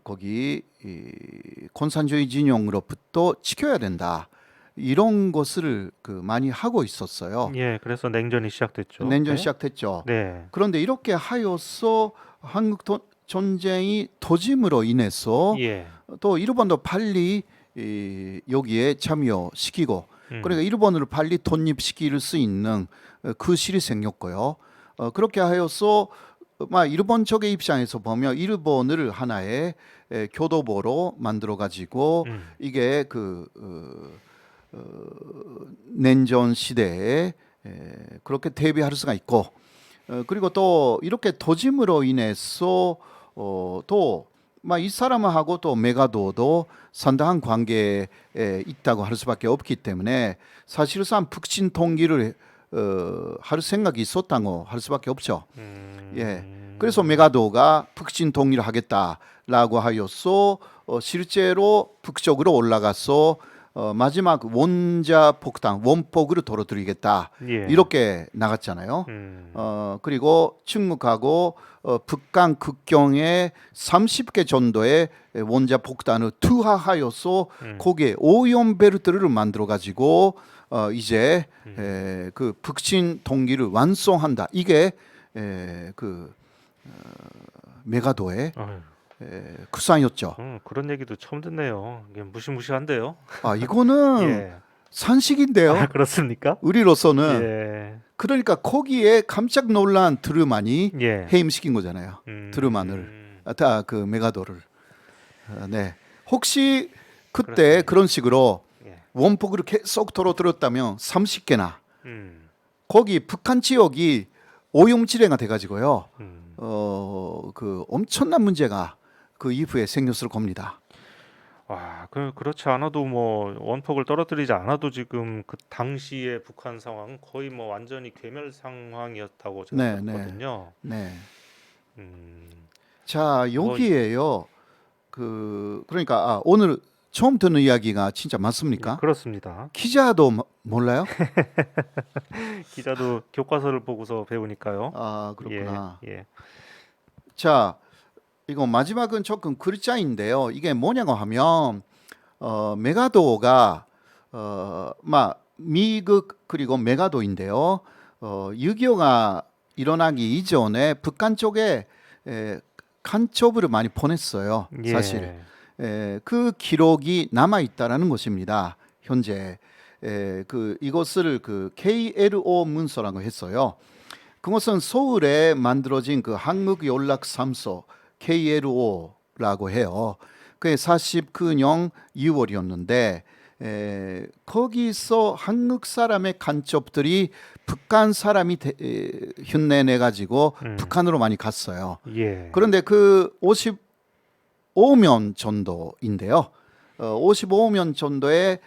거기 공산주의 진영으로부터 지켜야 된다. 이런 것을 많이 하고 있었어요. 예, 그래서 냉전이 시작됐죠. 냉전 네? 시작됐죠. 네. 그런데 이렇게 하여서 한국 전쟁이 터짐으로 인해서 예. 또 일본도 빨리 여기에 참여시키고 그러니까 일본을 빨리 독립시킬 수 있는 그 실이 생겼고요. 그렇게 하여서 일본 쪽의 입장에서 보면 일본을 하나의 교도보로 만들어 가지고 이게 냉전 시대에 그렇게 대비할 수가 있고 그리고 또 이렇게 도짐으로 인해서 또 이 사람하고 또 메가도도 상당한 관계에 있다고 할 수밖에 없기 때문에 사실상 북친 통일을 할 생각이 있었다고 할 수밖에 없죠. 예. 그래서 메가도가 북친 통일을 하겠다라고 하여서 실제로 북쪽으로 올라가서 마지막 원자 폭탄 원폭으로 떨어뜨리겠다 예. 이렇게 나갔잖아요. 그리고 중국하고 북한 국경에 30개 정도의 원자 폭탄을 투하하여서 거기에 오염 벨트를 만들어 가지고 이제 그 북친 동기를 완성한다. 이게 메가도의 아유, 구상이었죠. 그런 얘기도 처음 듣네요. 이게 무시무시한데요. 아 이거는 예. 산식인데요. 아, 그렇습니까? 우리로서는 예. 그러니까 거기에 깜짝 놀란 트루만이 예. 해임시킨 거잖아요. 트루만을 그 메가도를. 네. 혹시 그때 그렇습니다. 그런 식으로 예. 원폭으로 계속 떨어뜨렸다면 30개나 음. 거기 북한 지역이 오염지대가 돼가지고요. 음. 그 엄청난 문제가 그 이후에 생겼을 겁니다. 와, 그렇지 않아도 뭐 원폭을 떨어뜨리지 않아도 지금 그 당시의 북한 상황은 거의 뭐 완전히 괴멸 상황이었다고 제가 네, 네. 들었거든요. 네. 음. 자 여기에요. 그러니까 오늘 처음 듣는 이야기가 진짜 맞습니까? 그렇습니다. 기자도 몰라요? 기자도 교과서를 보고서 배우니까요. 아 그렇구나. 예. 자 이거 마지막은 조금 글자인데요. 이게 뭐냐고 하면 메가도가 미국 그리고 메가도인데요. 6.25가 일어나기 이전에 북한 쪽에 간첩을 많이 보냈어요. 예. 사실 그 기록이 남아 있다라는 것입니다. 현재 이것을 그 KLO 문서라고 했어요. 그것은 서울에 만들어진 그 한국연락사무소 KLO라고 해요. 그게 49년 6월이었는데 거기서 한국 사람의 간첩들이 북한 사람이 흉내내 가지고 북한으로 많이 갔어요. 예. 그런데 그 55명 정도인데요. 55명 정도의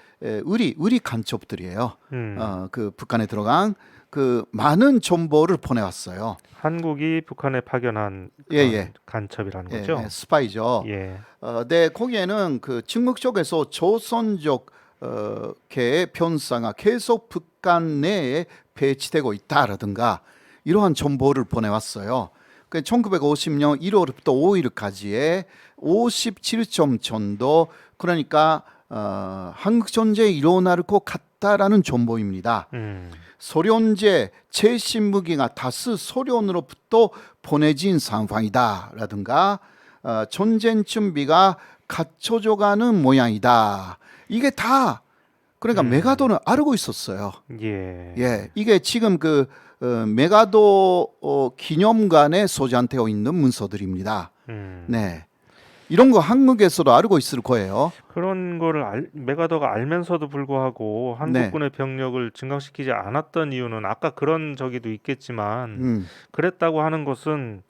우리 간첩들이에요. 그 북한에 들어간 그 많은 정보를 보내왔어요. 한국이 북한에 파견한 예, 그런 예. 간첩이라는 예, 거죠. 예, 스파이죠. 예. 네, 거기에는 그 중국 쪽에서 조선족 계의 편사가 계속 북한 내에 배치되고 있다라든가 이러한 정보를 보내왔어요. 그 1950년 1월부터 5일까지의 57점 정도 그러니까 한국 전쟁이 일어날 것 같다라는 정보입니다. 소련제 최신 무기가 다수 소련으로부터 보내진 상황이다라든가 전쟁 준비가 갖춰져 가는 모양이다. 이게 다 그러니까 메가도는 알고 있었어요. 예. 예, 이게 지금 그 메가도 기념관에 소장되어 있는 문서들입니다. 네, 이런 거 한국에서도 알고 있을 거예요. 그런 거를 메가더가 알면서도 불구하고 한국군의 병력을 증강시키지 않았던 이유는 아까 그런 저기도 있겠지만 그랬다고 하는 것은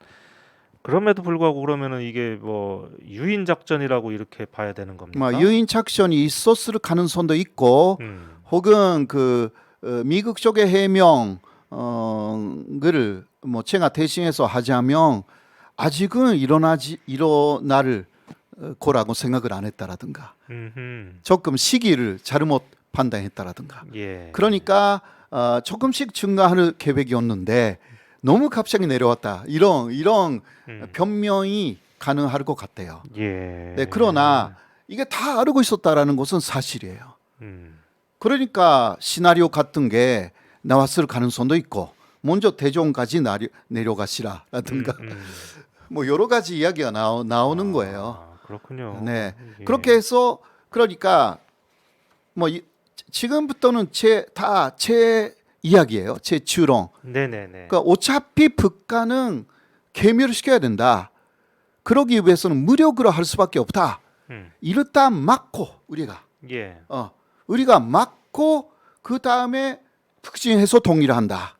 그럼에도 불구하고 그러면은 이게 뭐 유인 작전이라고 이렇게 봐야 되는 겁니까? 유인 작전이 있었을 가능성도 있고, 혹은 그 미국 쪽의 해명을 뭐 제가 대신해서 하자면 아직은 일어날 거라고 생각을 안 했다라든가, 조금 시기를 잘못 판단했다라든가. 예. 그러니까 조금씩 증가할 계획이었는데 너무 갑자기 내려왔다. 이런 변명이 가능할 것 같아요. 예. 네, 그러나 이게 다 알고 있었다라는 것은 사실이에요. 그러니까 시나리오 같은 게 나왔을 가능성도 있고, 먼저 대종까지 내려가시라라든가 뭐 여러 가지 이야기가 나오는 거예요. 그렇군요. 네, 예. 그렇게 해서 그러니까 뭐 지금부터는 제 이야기예요. 제 추론. 네네네. 그러니까 어차피 북한은 괴멸시켜야 된다. 그러기 위해서는 무력으로 할 수밖에 없다. 이렇다 막고 예. 우리가 막고 그 다음에 북진해서 통일을 한다.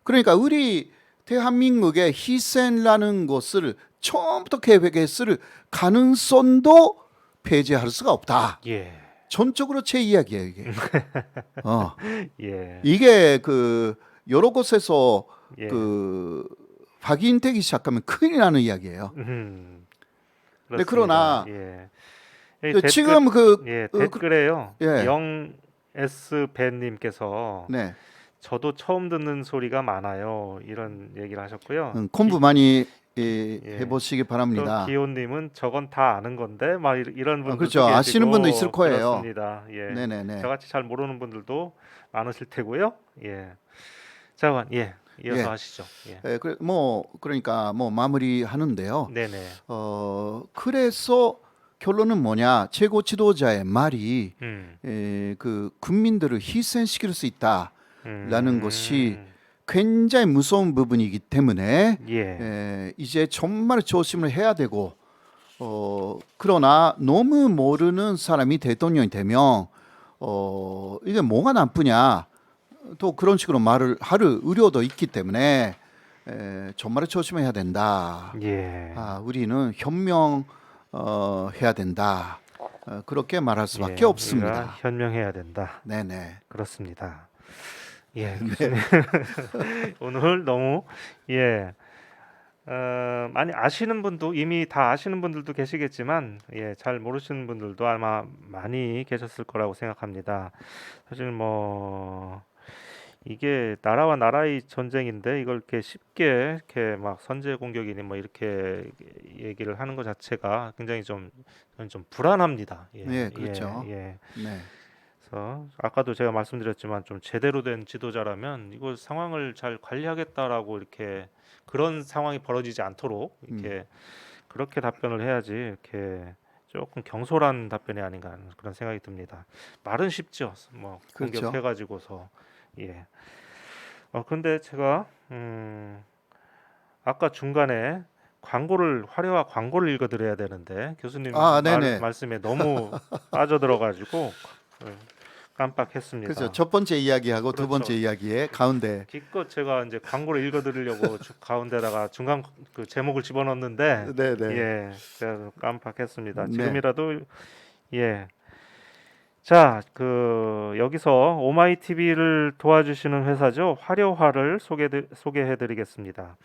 그러니까 우리 대한민국의 희생이라는 것을 처음부터 계획했을 가능성도 배제할 수가 없다. 예. 전적으로 제 이야기예요, 이게. 예. 이게 그 여러 곳에서 예. 그 확인되기 시작하면 큰일 나는 이야기예요. 그렇습니다. 네, 그러나 예. 이 지금 그 예, 그- 댓글에요. 예. 영 S 벤님께서 네. 저도 처음 듣는 소리가 많아요. 이런 얘기를 하셨고요. 공부 많이 예. 해보시기 또 바랍니다. 기호님은 저건 다 아는 건데 막 이런 분들도 그렇죠. 아시는 분도 있을 계시고 거예요. 그렇습니다. 예. 네네네. 저같이 잘 모르는 분들도 많으실 테고요. 예. 자, 예. 이어서 예. 하시죠. 예. 그러니까 뭐 마무리하는데요. 네네. 그래서 결론은 뭐냐? 최고 지도자의 말이 음. 그 국민들을 희생시킬 수 있다라는 것이 음. 굉장히 무서운 부분이기 때문에 예. 이제 정말 조심을 해야 되고 그러나 너무 모르는 사람이 대통령이 되면 이게 뭐가 나쁘냐 또 그런 식으로 말을 할 의료도 있기 때문에 정말 조심해야 된다. 예. 우리는 현명 해야 된다. 그렇게 말할 수밖에 예, 우리가 없습니다. 현명해야 된다. 네네. 그렇습니다. 예, 교수님. 오늘 너무 예, 많이 아시는 분도 이미 다 아시는 분들도 계시겠지만 예, 잘 모르시는 분들도 아마 많이 계셨을 거라고 생각합니다. 사실 뭐 이게 나라와 나라의 전쟁인데 이걸 이렇게 쉽게 이렇게 막 선제 공격이니 뭐 이렇게 얘기를 하는 것 자체가 굉장히 좀 저는 좀 불안합니다. 예, 네, 그렇죠. 예. 네. 그래서 아까도 제가 말씀드렸지만 좀 제대로 된 지도자라면 이거 상황을 잘 관리하겠다라고 이렇게 그런 상황이 벌어지지 않도록 이렇게 그렇게 답변을 해야지 이렇게 조금 경솔한 답변이 아닌가 하는 그런 생각이 듭니다. 말은 쉽죠. 뭐 그렇죠. 공격해가지고서 예. 근데 제가 아까 중간에 화려화 광고를 읽어드려야 되는데 교수님 네네. 말씀에 너무 빠져들어가지고 예, 깜빡했습니다. 그렇죠. 첫 번째 이야기하고 두 번째 그렇죠. 이야기에 가운데 기껏 제가 이제 광고를 읽어드리려고 가운데다가 중간 그 제목을 집어넣었는데 네네. 예, 제가 깜빡했습니다. 네. 지금이라도 예. 자, 여기서 오마이 TV를 도와주시는 회사죠. 화려화를 소개해드리겠습니다.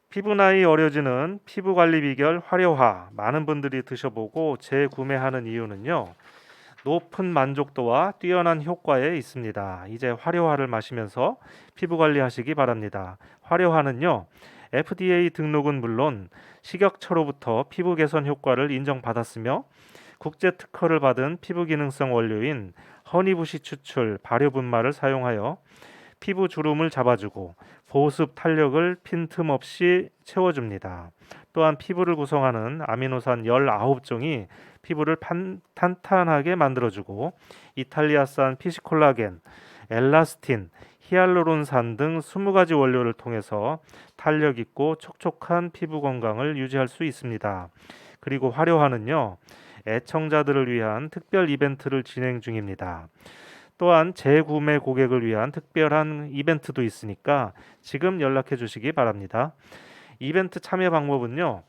피부 나이 어려지는 피부 관리 비결 화려화. 많은 분들이 드셔보고 재구매하는 이유는요. 높은 만족도와 뛰어난 효과에 있습니다. 이제 화려화를 마시면서 피부 관리하시기 바랍니다. 화려화는요. FDA 등록은 물론 식약처로부터 피부 개선 효과를 인정받았으며 국제 특허를 받은 피부 기능성 원료인 허니부시 추출 발효 분말을 사용하여 피부 주름을 잡아주고 보습 탄력을 빈틈없이 채워줍니다. 또한 피부를 구성하는 아미노산 19종이 피부를 탄탄하게 만들어주고 이탈리아산 피시콜라겐, 엘라스틴, 히알루론산 등 20가지 원료를 통해서 탄력 있고 촉촉한 피부 건강을 유지할 수 있습니다. 그리고 화려화는요. 애청자들을 위한 특별 이벤트를 진행 중입니다. 또한 재구매 고객을 위한 특별한 이벤트도 있으니까 지금 연락해 주시기 바랍니다. 이벤트 참여 방법은요.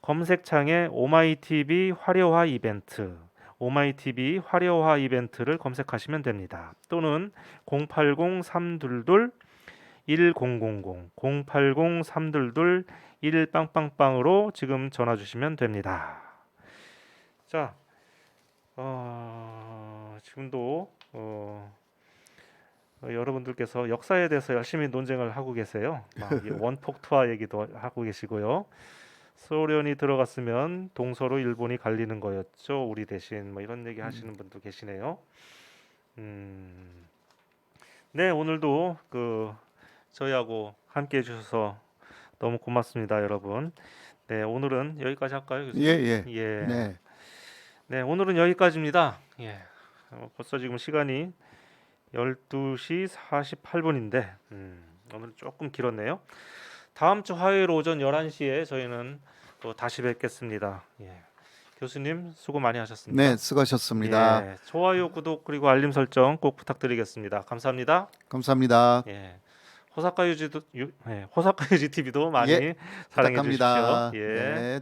검색창에 오마이TV 화려화 이벤트, 오마이TV 화려화 이벤트를 검색하시면 됩니다. 또는 080-322 1000, 080-322 11빵빵빵으로 지금 전화 주시면 됩니다. 자, 지금도 여러분들께서 역사에 대해서 열심히 논쟁을 하고 계세요. 막 원폭투하 얘기도 하고 계시고요. 소련이 들어갔으면 동서로 일본이 갈리는 거였죠. 우리 대신 뭐 이런 얘기 하시는 분도 계시네요. 네, 오늘도 저희하고 함께 해주셔서 너무 고맙습니다, 여러분. 네, 오늘은 여기까지 할까요, 교수님? 예. 예. 네. 네, 오늘은 여기까지입니다. 예. 벌써 지금 시간이 12시 48분인데 오늘 조금 길었네요. 다음 주 화요일 오전 11시에 저희는 또 다시 뵙겠습니다. 예. 교수님 수고 많이 하셨습니다. 네, 수고하셨습니다. 예. 좋아요, 구독 그리고 알림 설정 꼭 부탁드리겠습니다. 감사합니다. 감사합니다. 예. 호사카 유지 TV도 많이 예, 사랑해 주십시오. 부탁합니다. 예. 네.